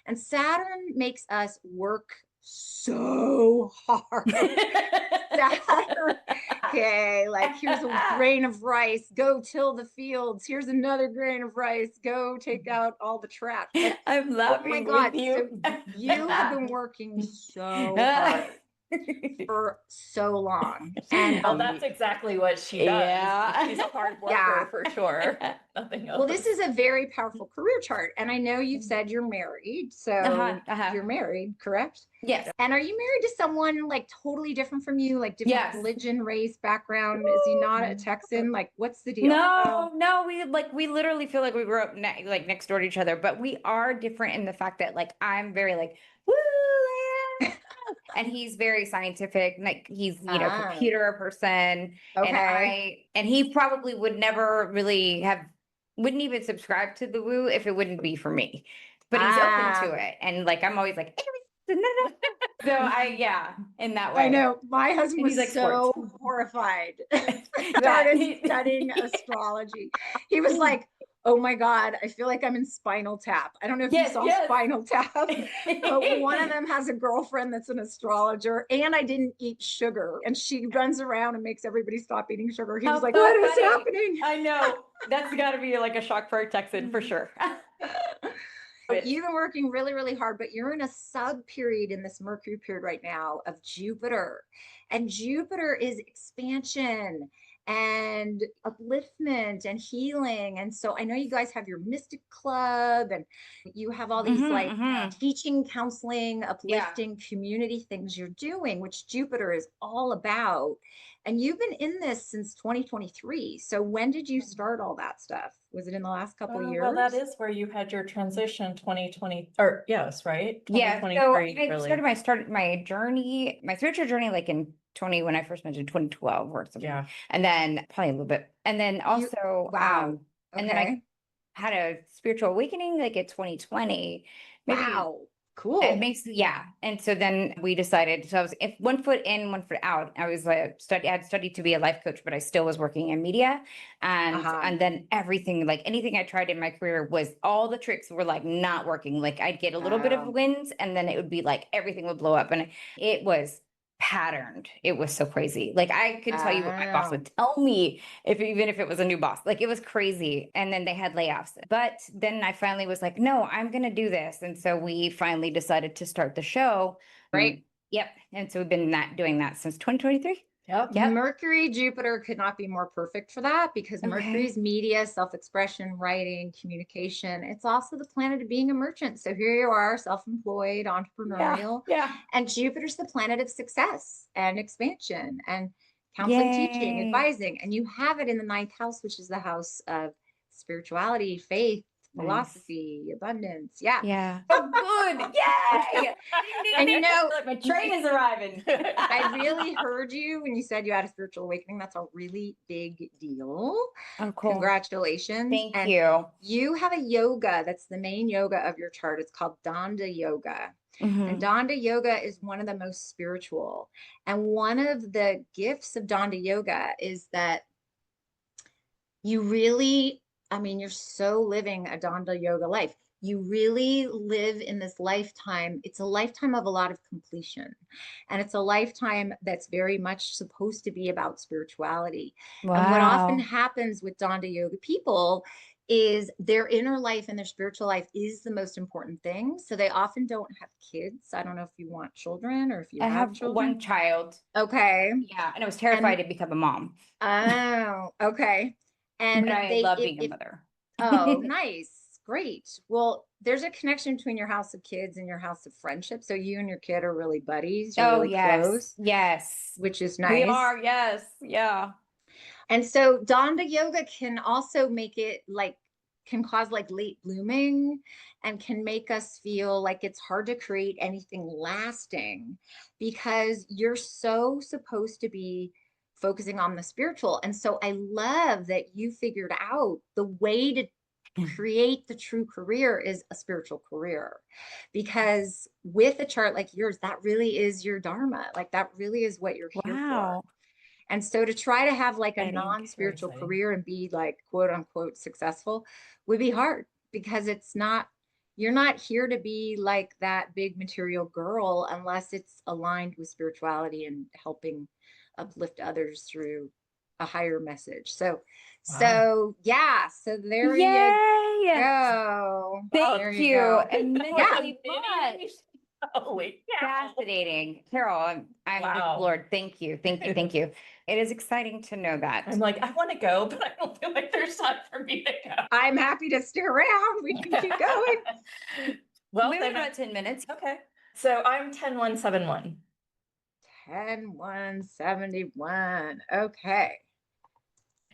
And Saturn makes us work so hard. Saturn, okay, like here's a grain of rice, go till the fields. Here's another grain of rice, go take out all the trash. Like, I'm laughing with you. So you have been working so hard for so long. And that's exactly what she does. Yeah. She's a hard worker for sure. Nothing else. Well, this is a very powerful career chart. And I know you've said you're married. So you're married, correct? Yes. And are you married to someone like totally different from you, like different religion, race, background? Is he not a Texan? Like, what's the deal? No, we literally feel like we grew up next door to each other, but we are different in the fact that like I'm very like, woo, and he's very scientific, like he's, you know, computer person. Okay. And he probably would never really wouldn't even subscribe to the woo if it wouldn't be for me, but he's open to it. And like, I'm always like, so in that way. I know my husband was like so horrified. Started studying astrology. He was like, oh my God, I feel like I'm in Spinal Tap. I don't know if you saw Spinal Tap, but one of them has a girlfriend that's an astrologer, and I didn't eat sugar. And she runs around and makes everybody stop eating sugar. He was like, what is happening? I know. That's got to be like a shock for a Texan for sure. You've been working really, really hard, but you're in a sub period in this Mercury period right now of Jupiter. And Jupiter is expansion and upliftment and healing. And so I know you guys have your mystic club and you have all these like teaching, counseling, uplifting community things you're doing, which Jupiter is all about. And you've been in this since 2023. So when did you start all that stuff? Was it in the last couple of years? Well, that is where you had your transition 2020, or yes, right? Yeah. So 2023, I started my journey, my spiritual journey, like in when I first mentioned 2012 or something. Yeah. And then probably a little bit. And then also, wow. And then I had a spiritual awakening like at 2020. Maybe, wow. Cool. It makes, yeah. And so then we decided, so I was if one foot in, one foot out. I was like, I had studied to be a life coach, but I still was working in media. And then everything, like anything I tried in my career was all the tricks were like not working. Like I'd get a little bit of wins and then it would be like everything would blow up. And it was patterned. It was so crazy. Like I could tell you what my boss would tell me even if it was a new boss. Like it was crazy. And then they had layoffs. But then I finally was like, no, I'm gonna do this. And so we finally decided to start the show. Right. Yep. And so we've been doing that since 2023. Yep. Mercury, Jupiter could not be more perfect for that because Mercury's media, self-expression, writing, communication. It's also the planet of being a merchant. So here you are, self-employed, entrepreneurial. Yeah. And Jupiter's the planet of success and expansion and counseling, teaching, advising. And you have it in the 9th house, which is the house of spirituality, faith, philosophy, abundance. Yeah. Yeah. Oh, good. Yay. And you know, my train is arriving. I really heard you when you said you had a spiritual awakening. That's a really big deal. Oh, cool. Congratulations. Thank you. You have a yoga that's the main yoga of your chart. It's called Danda Yoga. And Danda Yoga is one of the most spiritual. And one of the gifts of Danda Yoga is that you really, I mean, you're so living a Danda Yoga life. You really live in this lifetime. It's a lifetime of a lot of completion. And it's a lifetime that's very much supposed to be about spirituality. Wow. And what often happens with Danda Yoga people is their inner life and their spiritual life is the most important thing. So they often don't have kids. I don't know if you want children or if you have children. One child. Okay. Yeah. And I was terrified to become a mom. Oh, okay. And but I love being a mother. Oh, nice. Great. Well, there's a connection between your house of kids and your house of friendship. So you and your kid are really buddies. You're really close. Yes. Which is nice. We are. Yes. Yeah. And so Danda Yoga can also make it can cause like late blooming and can make us feel like it's hard to create anything lasting because you're so supposed to be focusing on the spiritual. And so I love that you figured out the way to create the true career is a spiritual career, because with a chart like yours, that really is your dharma. Like that really is what you're here for. And so to try to have like a non-spiritual career and be like quote unquote successful would be hard, because you're not here to be like that big material girl unless it's aligned with spirituality and helping uplift others through a higher message. So yeah, so there you go. Thank you. Immensely much. Holy cow. Fascinating. Carol, I'm just Lord. Thank you. Thank you. Thank you. It is exciting to know that. I'm like, I want to go, but I don't feel like there's time for me to go. I'm happy to stick around. We can keep going. Well, we have about 10 minutes. Okay. So I'm 10-1-7-1. 10-1-71. Okay.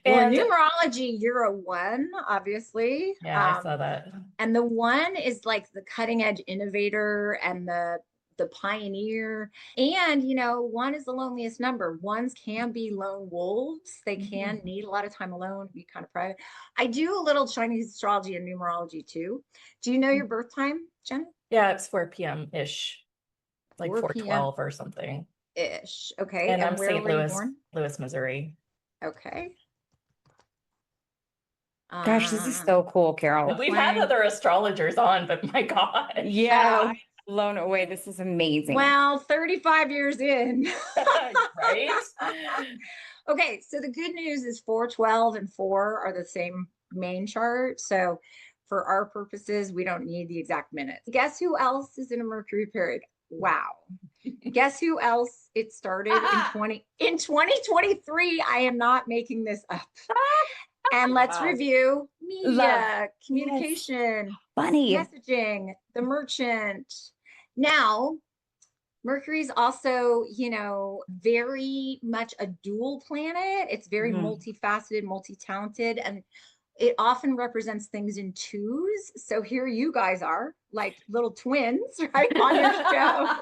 And well, numerology, you're a 1, obviously. Yeah, I saw that. And the 1 is like the cutting edge innovator and the pioneer. And, 1 is the loneliest number. 1s can be lone wolves. They can need a lot of time alone, be kind of private. I do a little Chinese astrology and numerology too. Do you know your birth time, Jen? Yeah, it's 4 p.m.-ish, like 4 4:12 or something. Ish. Okay. And I'm where St. were you Louis, born? Louis, Missouri. Okay. Gosh, this is so cool, Carol. We've had other astrologers on, but my God. Yeah, I'm blown away. This is amazing. Well, 35 years in. Right? Okay, so the good news is 4:12 and 4 are the same main chart. So for our purposes, we don't need the exact minutes. Guess who else is in a Mercury period? Wow. Guess who else it started in 2023? I am not making this up. And let's Wow. review media, Love. communication, Funny. messaging, the merchant. Now, Mercury's also, very much a dual planet. It's very multifaceted, multi-talented, and it often represents things in twos. So here you guys are, like little twins, right, on your show.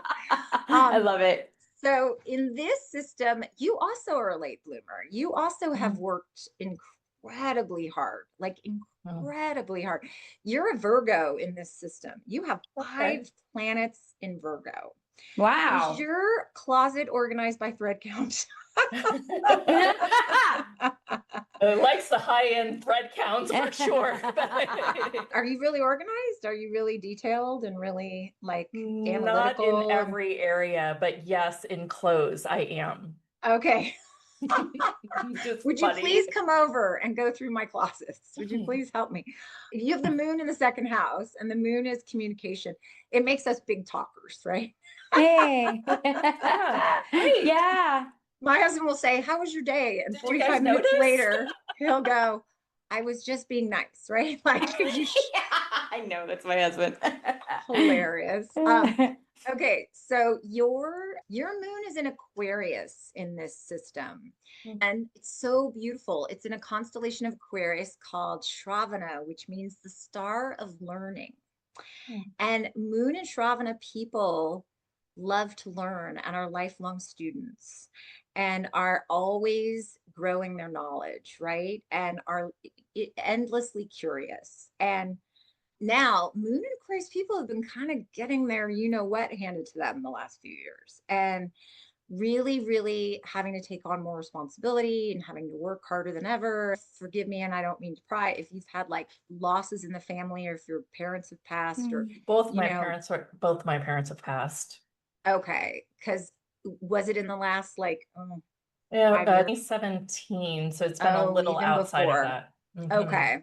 I love it. So in this system, you also are a late bloomer. You also have worked incredibly hard, like incredibly hard. You're a Virgo in this system. You have 5 planets in Virgo. Wow. Is your closet organized by thread count? It likes the high-end thread counts for sure. Are you really organized? Are you really detailed and really like Not analytical? in every area, but yes, in clothes, I am. Okay. Just Would you funny. please come over and go through my closets? Would you please help me? You have the moon in the second house, and the moon is communication. It makes us big talkers, right? Hey. Great. Yeah. My husband will say, "How was your day?" And Did you guys 45 minutes notice? later, he'll go, "I was just being nice," right? Like, I know, that's my husband. hilarious. Okay, so your moon is in Aquarius in this system, and it's so beautiful. It's in a constellation of Aquarius called Shravana, which means the star of learning. And moon and Shravana people love to learn and are lifelong students and are always growing their knowledge, right? And are endlessly curious. And now, Moon and Aquarius people have been kind of getting their what handed to them in the last few years, and really, really having to take on more responsibility and having to work harder than ever. Forgive me, and I don't mean to pry, if you've had like losses in the family, or if your parents have passed, or both my parents have passed. Okay, because was it in the last Yeah, 5 years? 2017, so it's been a little even outside before. of that. Okay.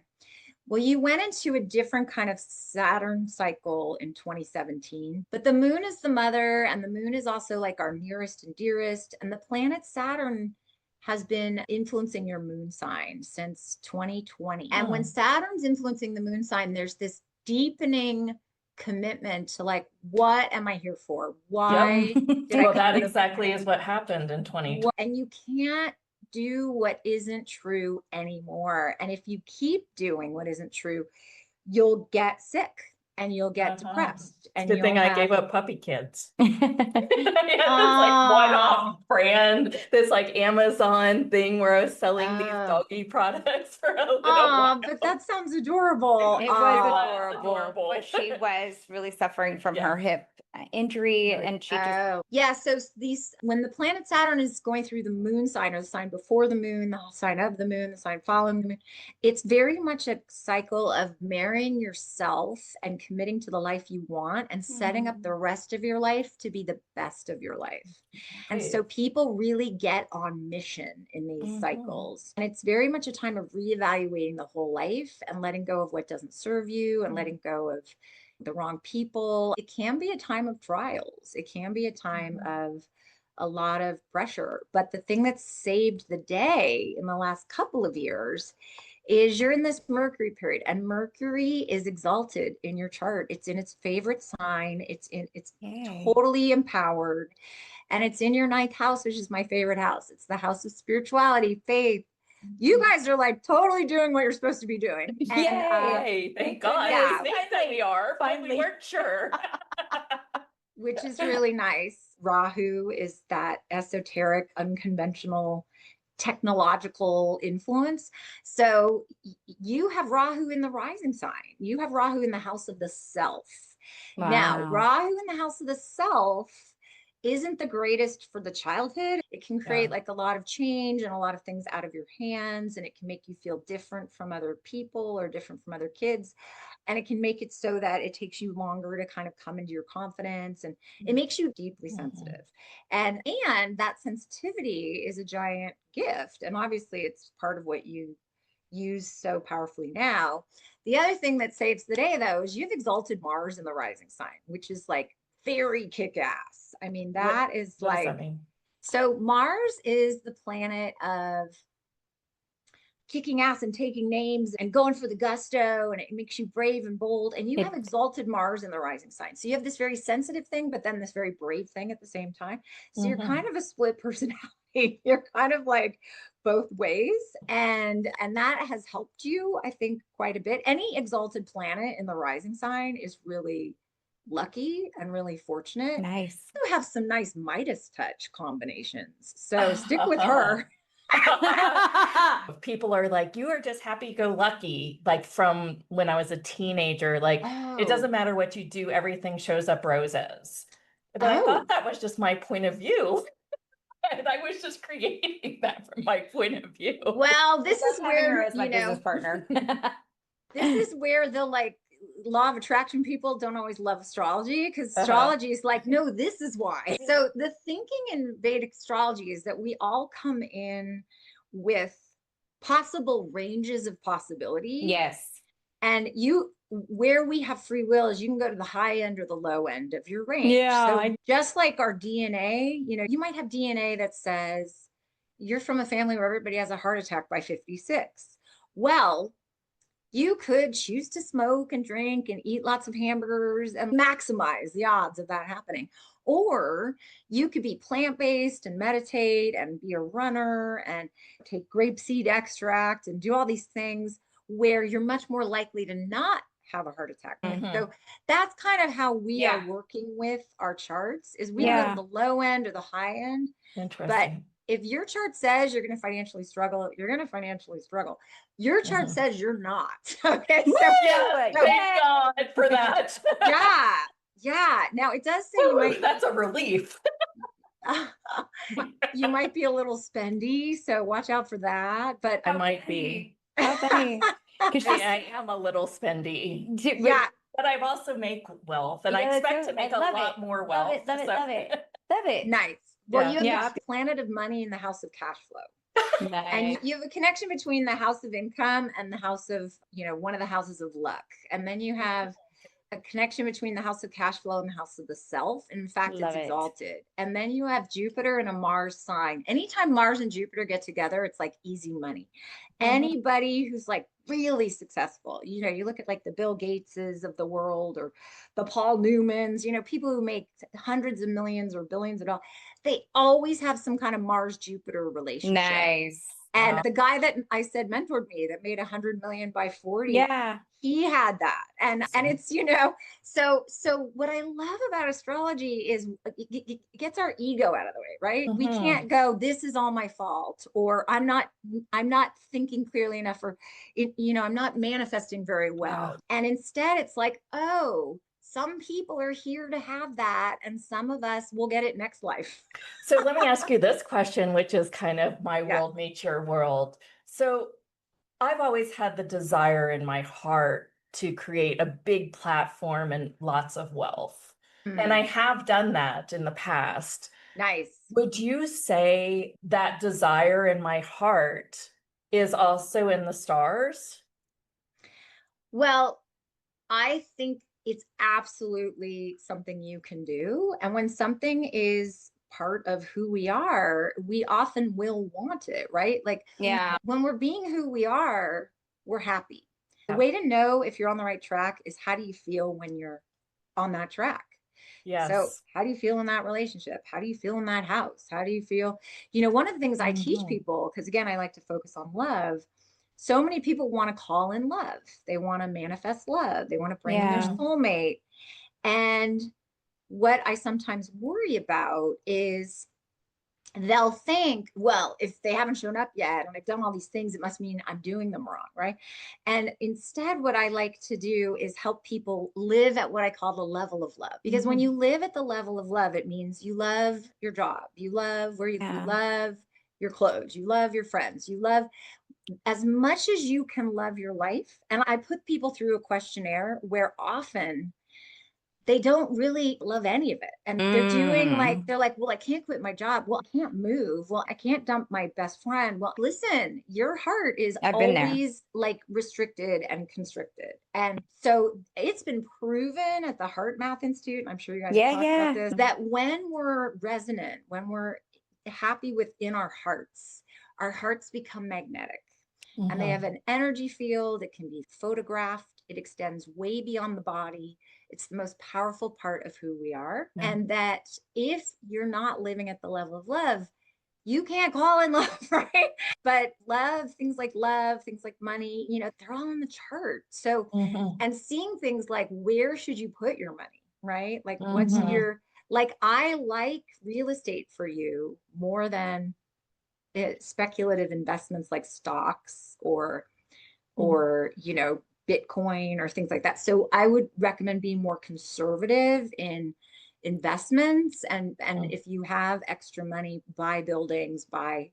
Well, you went into a different kind of Saturn cycle in 2017, but the moon is the mother, and the moon is also like our nearest and dearest. And the planet Saturn has been influencing your moon sign since 2020. And when Saturn's influencing the moon sign, there's this deepening commitment to like, what am I here for? Why did I Well, come that to this exactly planet? is what happened in 2020. And you can't do what isn't true anymore. And if you keep doing what isn't true, you'll get sick and you'll get depressed. And Good thing I gave up puppy kids. Yeah, this like one-off brand, this like Amazon thing where I was selling these doggy products for a little while. But that sounds adorable. It was adorable. But she was really suffering from her hip injury, and she just Yeah, so these, when the planet Saturn is going through the moon sign, or the sign before the moon, the sign of the moon, the sign following the moon, it's very much a cycle of marrying yourself and committing to the life you want and setting up the rest of your life to be the best of your life. And so people really get on mission in these cycles. And it's very much a time of reevaluating the whole life and letting go of what doesn't serve you and letting go of the wrong people. It can be a time of trials. It can be a time of a lot of pressure. But the thing that saved the day in the last couple of years is you're in this Mercury period, and Mercury is exalted in your chart. It's in its favorite sign. It's totally empowered, and it's in your 9th house, which is my favorite house. It's the house of spirituality, faith. You guys are like totally doing what you're supposed to be doing. Yay! Thank God. Yeah. I think that we are. Finally, we weren't sure. Which is really nice. Rahu is that esoteric, unconventional, technological influence. So you have Rahu in the rising sign. You have Rahu in the house of the self. Now, Rahu in the house of the self isn't the greatest for the childhood. It can create like a lot of change and a lot of things out of your hands, and it can make you feel different from other people or different from other kids. And it can make it so that it takes you longer to kind of come into your confidence, and it makes you deeply sensitive. And that sensitivity is a giant gift. And obviously it's part of what you use so powerfully now. The other thing that saves the day though is you've exalted Mars in the rising sign, which is like very kick-ass. Mars. I mean, that is What does like, that mean? so Mars is the planet of kicking ass and taking names and going for the gusto, and it makes you brave and bold. And you have exalted Mars in the rising sign. So you have this very sensitive thing, but then this very brave thing at the same time. So you're kind of a split personality. You're kind of like both ways. And that has helped you, I think, quite a bit. Any exalted planet in the rising sign is really lucky and really fortunate. Nice. You have some nice Midas touch combinations. So stick with her. People are like, you are just happy-go-lucky, like from when I was a teenager. Like, it doesn't matter what you do, everything shows up roses. But I thought that was just my point of view. And I was just creating that from my point of view. Well, this is where, as my business partner. this is where the like law of attraction people don't always love astrology, because astrology is like, no, this is why. So the thinking in Vedic astrology is that we all come in with possible ranges of possibility. Yes. And where we have free will is you can go to the high end or the low end of your range. Yeah. So just like our DNA, you might have DNA that says you're from a family where everybody has a heart attack by 56. Well, you could choose to smoke and drink and eat lots of hamburgers and maximize the odds of that happening. Or you could be plant-based and meditate and be a runner and take grapeseed extract and do all these things where you're much more likely to not have a heart attack. So that's kind of how we are working with our charts, is we go to the low end or the high end. Interesting. But if your chart says you're going to financially struggle, you're going to financially struggle. Your chart says you're not. Okay. So, thank God for that. Yeah. Now it does say that's a relief. You might be a little spendy, so watch out for that. But I might be. How funny. I am a little spendy. Yeah. But I've also made wealth, and I expect to make a lot more wealth. Love it. Nice. Well, you have the planet of money in the house of cash flow. Nice. And you have a connection between the house of income and the house of, one of the houses of luck. And then you have a connection between the house of cash flow and the house of the self. In fact, it's exalted. And then you have Jupiter and a Mars sign. Anytime Mars and Jupiter get together, it's like easy money. Anybody who's like really successful, you look at like the Bill Gateses of the world or the Paul Newmans, people who make hundreds of millions or billions of dollars, they always have some kind of Mars Jupiter relationship. Nice. And the guy that I said mentored me that made 100 million by 40, he had that. And it's, so what I love about astrology is it gets our ego out of the way, right? We can't go, this is all my fault, or I'm not thinking clearly enough, or I'm not manifesting very well. And instead it's like, some people are here to have that, and some of us will get it next life. So let me ask you this question, which is kind of my world, meets your world. So I've always had the desire in my heart to create a big platform and lots of wealth. And I have done that in the past. Nice. Would you say that desire in my heart is also in the stars? Well, I think it's absolutely something you can do. And when something is part of who we are, we often will want it, right? Like when we're being who we are, we're happy. The way to know if you're on the right track is, how do you feel when you're on that track? Yes. So how do you feel in that relationship? How do you feel in that house? How do you feel? One of the things I teach people, because again, I like to focus on love. So many people want to call in love. They want to manifest love. They want to bring in their soulmate. And what I sometimes worry about is they'll think, well, if they haven't shown up yet and I've done all these things, it must mean I'm doing them wrong, right? And instead, what I like to do is help people live at what I call the level of love. Because when you live at the level of love, it means you love your job, you love where you love your clothes, you love your friends, you love as much as you can love your life. And I put people through a questionnaire where often they don't really love any of it. And they're doing like, they're like, well, I can't quit my job. Well, I can't move. Well, I can't dump my best friend. Well, listen, your heart is I've been there. always like restricted and constricted. And so it's been proven at the Heart Math Institute, I'm sure you guys have talked about this, that when we're resonant, when we're happy within our hearts become magnetic. And they have an energy field. It can be photographed. It extends way beyond the body. It's the most powerful part of who we are. And that if you're not living at the level of love, you can't call in love, right? But love, things like money, they're all in the chart. So, and seeing things like, where should you put your money, right? Like, what's I like real estate for you more than speculative investments like stocks or Bitcoin or things like that. So I would recommend being more conservative in investments. And if you have extra money, buy buildings, buy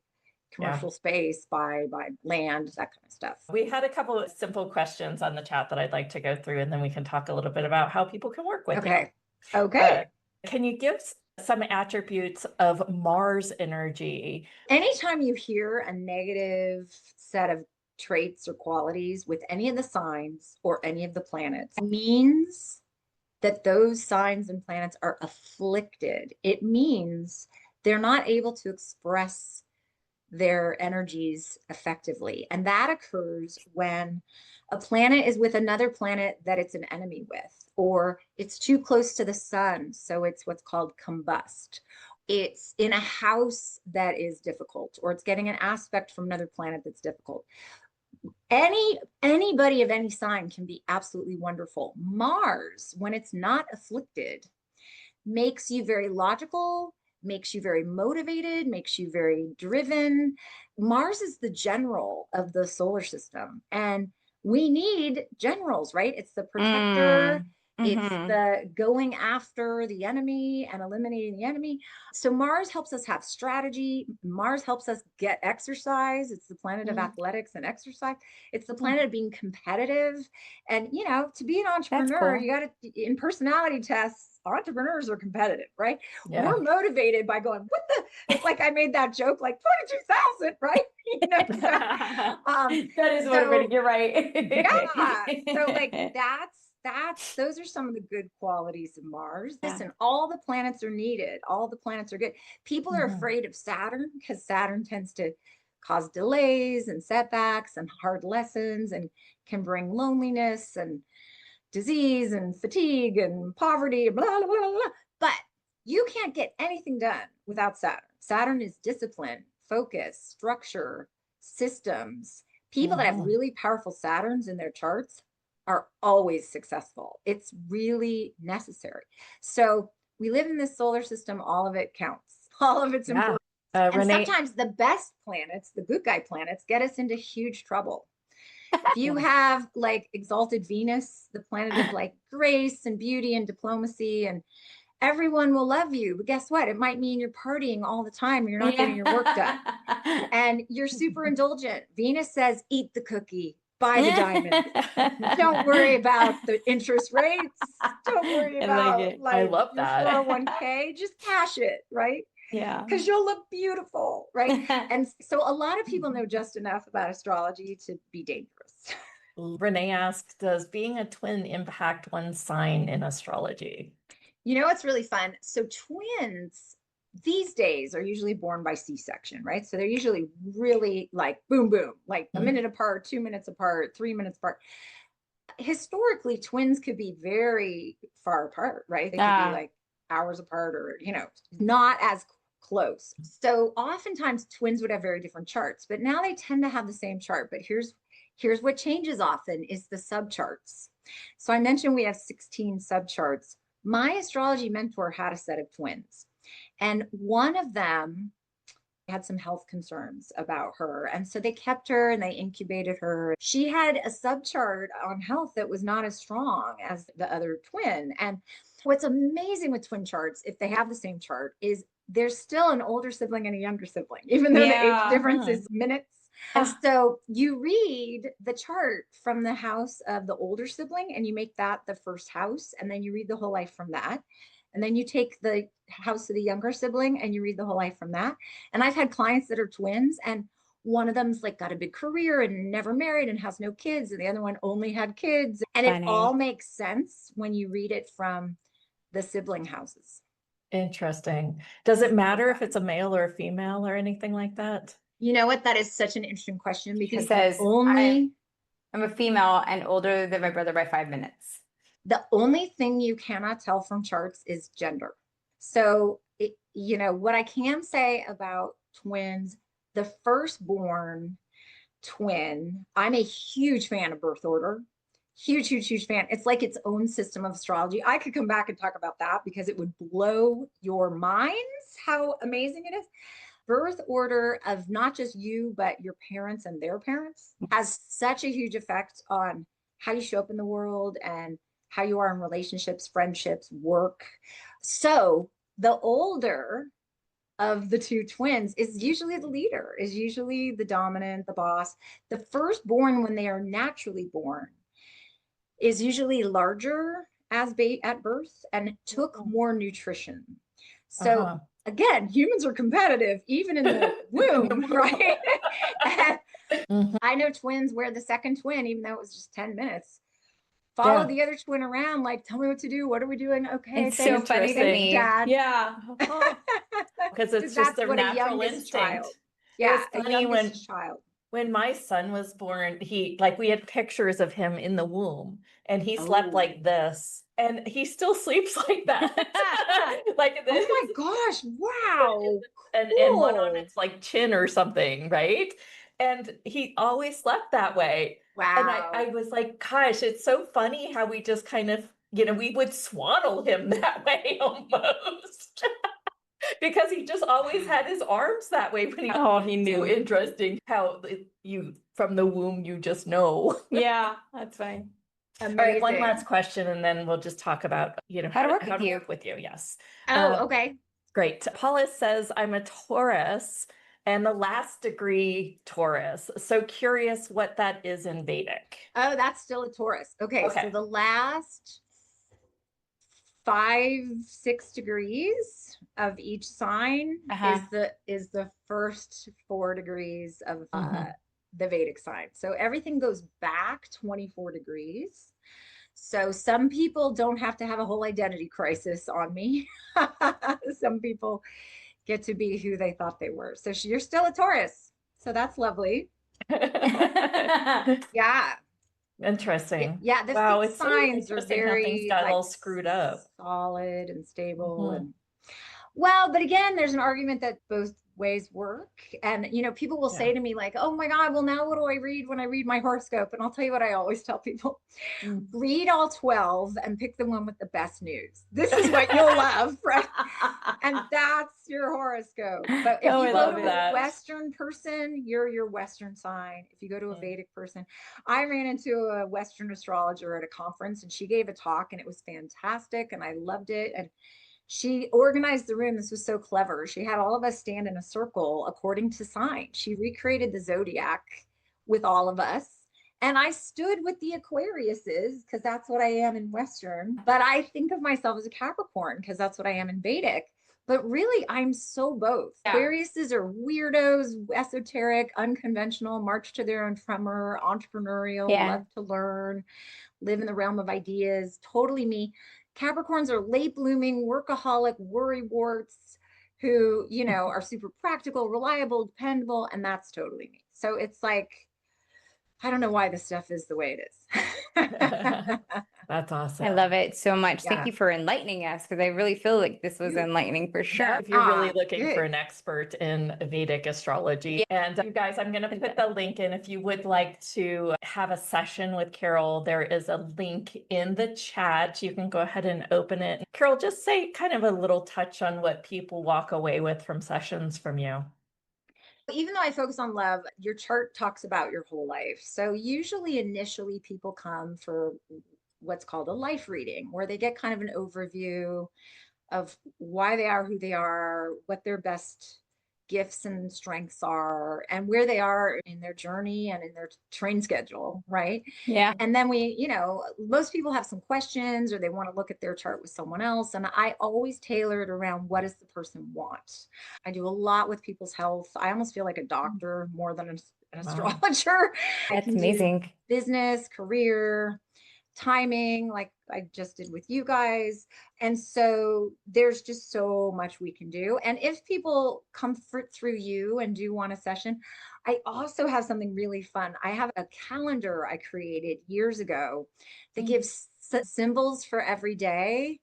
commercial space, buy land, that kind of stuff. We had a couple of simple questions on the chat that I'd like to go through, and then we can talk a little bit about how people can work with you. Okay. Can you give some attributes of Mars energy? Anytime you hear a negative set of traits or qualities with any of the signs or any of the planets, means that those signs and planets are afflicted. It means they're not able to express their energies effectively. And that occurs when a planet is with another planet that it's an enemy with, or it's too close to the sun. So it's what's called combust. It's in a house that is difficult, or it's getting an aspect from another planet that's difficult. Anybody of any sign can be absolutely wonderful. Mars, when it's not afflicted, makes you very logical, makes you very motivated, makes you very driven. Mars is the general of the solar system, and we need generals, right? It's the protector. It's the going after the enemy and eliminating the enemy. So Mars helps us have strategy. Mars helps us get exercise. It's the planet of athletics and exercise. It's the planet of being competitive. And, to be an entrepreneur, you got to, in personality tests, entrepreneurs are competitive, right? Yeah. We're motivated by going, it's like I made that joke, like 22,000, right? That is motivating. You're right. Yeah. So those are some of the good qualities of Mars. Listen, all the planets are needed. All the planets are good. People are afraid of Saturn because Saturn tends to cause delays and setbacks and hard lessons and can bring loneliness and disease and fatigue and poverty, blah, blah, blah, blah. But you can't get anything done without Saturn. Saturn is discipline, focus, structure, systems. People that have really powerful Saturns in their charts are always successful. It's really necessary. So we live in this solar system. All of it counts. All of it's important. And sometimes the best planets, the good guy planets, get us into huge trouble. If you have like exalted Venus, the planet of like grace and beauty and diplomacy, and everyone will love you. But guess what? It might mean you're partying all the time. You're not getting your work done. And you're super indulgent. Venus says, eat the cookie, buy the diamond. Don't worry about the interest rates. Don't worry about I love that. 401k. Just cash it, right? Yeah. Because you'll look beautiful, right? And so a lot of people know just enough about astrology to be dangerous. Renee asks, does being a twin impact one's sign in astrology? It's really fun. So twins these days are usually born by C-section, right? So they're usually really like boom, boom, like a minute apart, 2 minutes apart, 3 minutes apart. Historically, twins could be very far apart, right? They could be like hours apart or, not as close. So oftentimes twins would have very different charts, but now they tend to have the same chart. But here's what changes often is the subcharts. So I mentioned we have 16 subcharts. My astrology mentor had a set of twins, and one of them had some health concerns about her. And so they kept her and they incubated her. She had a subchart on health that was not as strong as the other twin. And what's amazing with twin charts, if they have the same chart, is there's still an older sibling and a younger sibling, even though the age difference is minutes. And so you read the chart from the house of the older sibling and you make that the first house. And then you read the whole life from that. And then you take the house of the younger sibling and you read the whole life from that. And I've had clients that are twins, and one of them's like got a big career and never married and has no kids. And the other one only had kids. And it all makes sense when you read it from the sibling houses. Interesting. Does it matter if it's a male or a female or anything like that? You know what? That is such an interesting question because She says, I'm a female and older than my brother by 5 minutes. the only thing you cannot tell from charts is gender. So, what I can say about twins, the firstborn twin, I'm a huge fan of birth order. Huge, huge, huge fan. It's like its own system of astrology. I could come back and talk about that because it would blow your minds how amazing it is. Birth order of not just you, but your parents and their parents has such a huge effect on how you show up in the world and how you are in relationships, friendships, work. So the older of the two twins is usually the leader, is usually the dominant, the boss. The firstborn, when they are naturally born, is usually larger at birth and took more nutrition. So again, humans are competitive even in the womb, right? And I know twins where the second twin, even though it was just 10 minutes, follow the other twin around, like, tell me what to do. What are we doing? Okay. It's so funny to me. Dad. Yeah. Because it's just their natural instinct. Child. Yeah. It was funny when my son was born, we had pictures of him in the womb and he slept like this and he still sleeps like that. Like this. Oh my gosh. Wow. And one on its like chin or something, right? And he always slept that way. Wow. And I was like, gosh, it's so funny how we just kind of, we would swaddle him that way almost. Because he just always had his arms that way when he knew. So interesting how from the womb you just know. Yeah, that's fine. Amazing. All right, one last question and then we'll just talk about how to work with you. Yes. Okay. Great. Paula says I'm a Taurus and the last degree Taurus. So curious what that is in Vedic. Oh, that's still a Taurus. Okay. So the last 5-6 degrees of each sign is the first 4 degrees of the Vedic sign. So everything goes back 24 degrees. So some people don't have to have a whole identity crisis on me. Some people get to be who they thought they were. So you're still a Taurus. So that's lovely. Yeah. Interesting. Yeah, the six signs are very how things got all screwed up. Solid and stable. And but again, there's an argument that both ways work. And people will say to me like, oh my God, well now what do I read when I read my horoscope? And I'll tell you what I always tell people. Read all 12 and pick the one with the best news. This is what you'll love, right? And that's your horoscope. But if you go to a Western person, you're your Western sign. If you go to a Vedic person, I ran into a Western astrologer at a conference and she gave a talk and it was fantastic and I loved it. And she organized the room. This was so clever. She had all of us stand in a circle according to sign. She recreated the zodiac with all of us. And I stood with the Aquariuses because that's what I am in Western. But I think of myself as a Capricorn because that's what I am in Vedic. But really, I'm so both. Yeah. Aquariuses are weirdos, esoteric, unconventional, march to their own tremor, entrepreneurial, love to learn, live in the realm of ideas. Totally me. Capricorns are late blooming, workaholic, worrywarts who, are super practical, reliable, dependable. And that's totally me. So it's like, I don't know why this stuff is the way it is. That's awesome. I love it so much. Yeah. Thank you for enlightening us because I really feel like this was enlightening for sure. If you're really looking for an expert in Vedic astrology. And you guys, I'm going to put the link in if you would like to have a session with Carol. There is a link in the chat. You can go ahead and open it. Carol, just say kind of a little touch on what people walk away with from sessions from you. Even though I focus on love, your chart talks about your whole life. So usually initially people come for what's called a life reading, where they get kind of an overview of why they are who they are, what their best gifts and strengths are and where they are in their journey and in their train schedule, right? Yeah. And then most people have some questions or they want to look at their chart with someone else. And I always tailor it around what does the person want. I do a lot with people's health. I almost feel like a doctor more than an astrologer. I That's can do amazing. business, career, timing, like I just did with you guys. And so there's just so much we can do. And if people comfort through you and do want a session, I also have something really fun. I have a calendar I created years ago that gives symbols for every day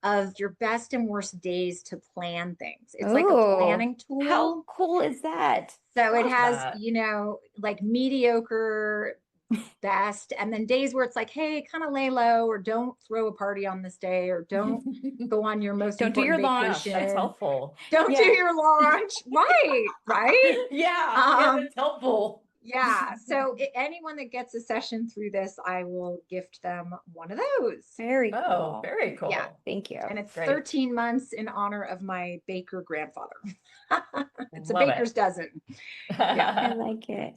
of your best and worst days to plan things. It's like a Ooh, planning tool. how cool is that? So it Love has, that. like mediocre, best, and then days where it's like, hey, kind of lay low, or don't throw a party on this day, or don't go on your most Don't do your important launch. vacation. That's helpful. Don't do Yeah. your launch. Right. Yeah, it's helpful. Yeah. So anyone that gets a session through this, I will gift them one of those. Very Oh, cool. very cool. Yeah. Thank you. And it's Great. 13 months in honor of my baker grandfather. It's Love a baker's it. dozen. I like it.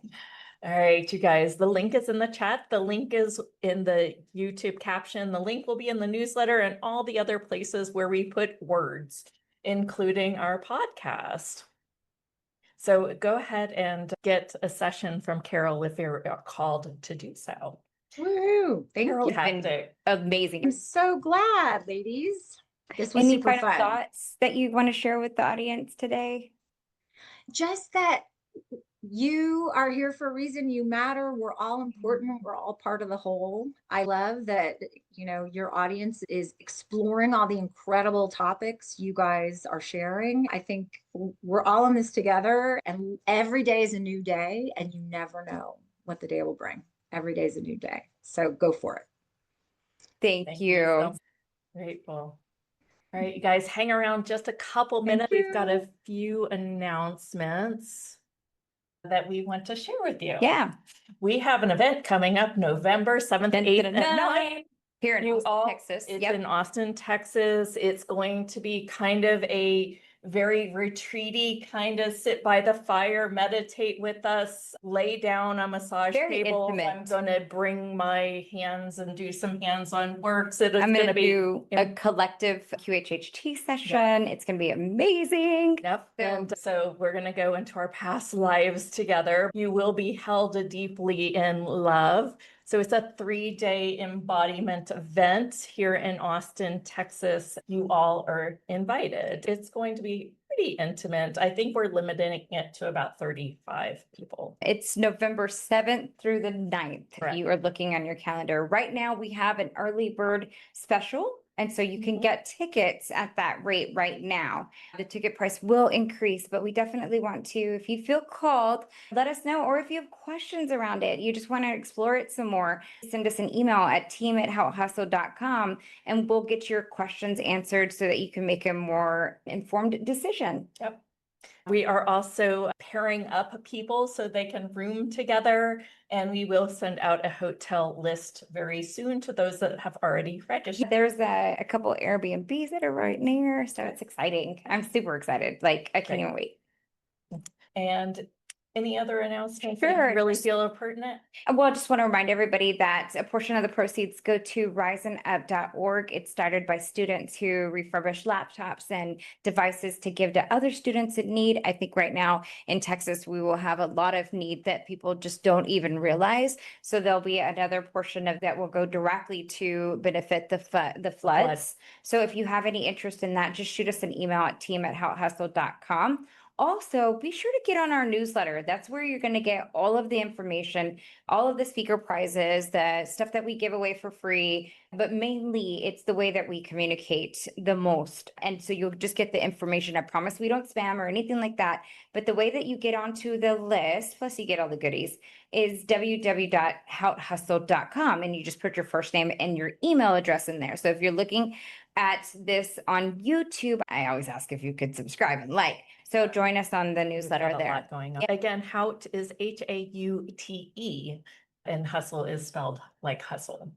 All right, you guys, the link is in the chat. The link is in the YouTube caption. The link will be in the newsletter and all the other places where we put words, including our podcast. So go ahead and get a session from Carol if you're called to do so. Woo! Thank Carol you. Tactic. Amazing. I'm so glad, ladies. This was Any super final fun. thoughts that you want to share with the audience today? Just that you are here for a reason. You matter. We're all important. We're all part of the whole. I love that, your audience is exploring all the incredible topics you guys are sharing. I think we're all in this together, and every day is a new day, and you never know what the day will bring. Every day is a new day. So go for it. Thank you. So grateful. All right, you guys, hang around just a couple Thank minutes. We've got you. a few announcements that we want to share with you. Yeah. We have an event coming up November 7th, 8th, and 9th. Here in Austin, Texas. It's Yep. in Austin, Texas. It's going to be kind of a very retreaty, kind of sit by the fire, meditate with us, lay down a massage Very table. I'm intimate. going to bring my hands and do some hands-on work. So it's I'm going going to to be do a collective QHHT session. It's going to be amazing. Yep. And so we're going to go into our past lives together. You will be held deeply in love. So it's a 3-day embodiment event here in Austin, Texas. You all are invited. It's going to be pretty intimate. I think we're limiting it to about 35 people. It's November 7th through the 9th. Correct. If you are looking on your calendar. Right now, we have an early bird special. And so you can get tickets at that rate right now. The ticket price will increase, but we definitely want to, if you feel called, let us know. Or if you have questions around it, you just want to explore it some more, send us an email at team@houthustle.com and we'll get your questions answered so that you can make a more informed decision. Yep. We are also pairing up people so they can room together, and we will send out a hotel list very soon to those that have already registered. There's a couple Airbnbs that are right near, so it's exciting. I'm super excited. Like, I can't even wait. And any other announcements that Sure. you really feel are pertinent? Well, I just want to remind everybody that a portion of the proceeds go to riseandup.org. It's started by students who refurbish laptops and devices to give to other students in need. I think right now in Texas, we will have a lot of need that people just don't even realize. So there'll be another portion of that will go directly to benefit the floods. So if you have any interest in that, just shoot us an email at team@houthustle.com. Also, be sure to get on our newsletter. That's where you're going to get all of the information, all of the speaker prizes, the stuff that we give away for free, but mainly it's the way that we communicate the most. And so you'll just get the information. I promise we don't spam or anything like that. But the way that you get onto the list, plus you get all the goodies, is www.houthustle.com. And you just put your first name and your email address in there. So if you're looking at this on YouTube, I always ask if you could subscribe and like. So join us on the newsletter We've got a there. lot going on. Again, Hout is Haute, and hustle is spelled like hustle.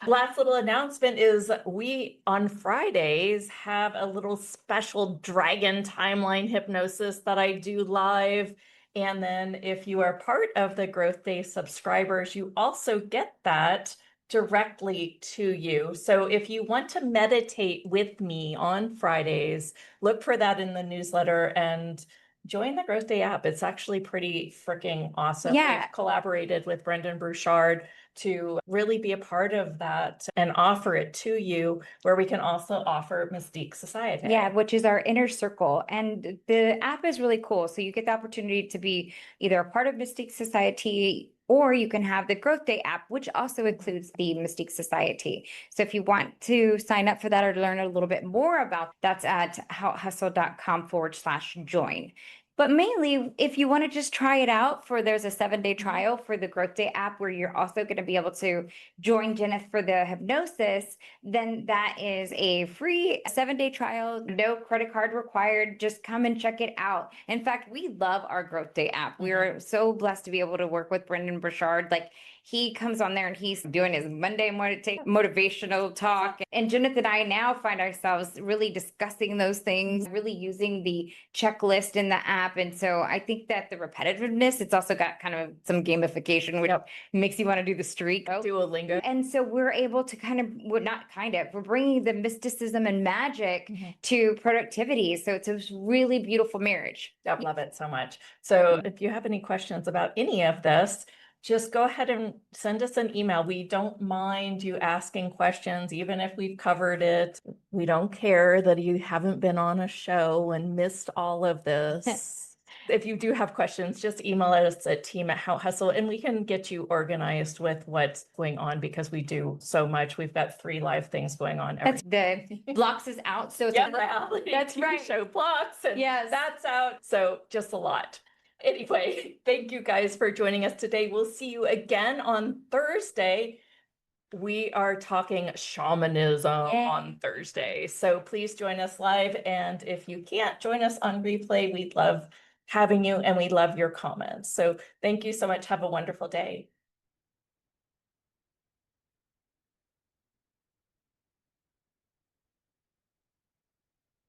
Last little announcement is we on Fridays have a little special dragon timeline hypnosis that I do live. And then if you are part of the Growth Day subscribers, you also get that directly to you. So if you want to meditate with me on Fridays, look for that in the newsletter and join the Growth Day app. It's actually pretty freaking awesome. Yeah. We've collaborated with Brendan Bouchard to really be a part of that and offer it to you, where we can also offer Mystique Society. Yeah, which is our inner circle. And the app is really cool. So you get the opportunity to be either a part of Mystique Society, or you can have the Growth Day app, which also includes the Mystique Society. So if you want to sign up for that or to learn a little bit more about, that's at howithhustle.com/join. But mainly, if you want to just try it out, there's a 7-day trial for the Growth Day app, where you're also going to be able to join Jeneth for the hypnosis, then that is a free 7-day trial, no credit card required. Just come and check it out. In fact, we love our Growth Day app. We are so blessed to be able to work with Brendan Bouchard. Like, he comes on there and he's doing his Monday motivational talk. And Jeneth and I now find ourselves really discussing those things, really using the checklist in the app. And so I think that the repetitiveness, it's also got kind of some gamification, which makes you want to do the streak. Duolingo. And so we're able to we're bringing the mysticism and magic to productivity. So it's a really beautiful marriage. I love it so much. So if you have any questions about any of this, just go ahead and send us an email. We don't mind you asking questions, even if we've covered it. We don't care that you haven't been on a show and missed all of this. If you do have questions, just email us at team@HowHustle, and we can get you organized with what's going on, because we do so much. We've got 3 live things going on. The blocks is out. So it's that's right. Show blocks. And Yes. that's out. So just a lot. Anyway, thank you guys for joining us today. We'll see you again on Thursday. We are talking shamanism on Thursday. So please join us live. And if you can't join us on replay, we'd love having you, and we love your comments. So thank you so much. Have a wonderful day.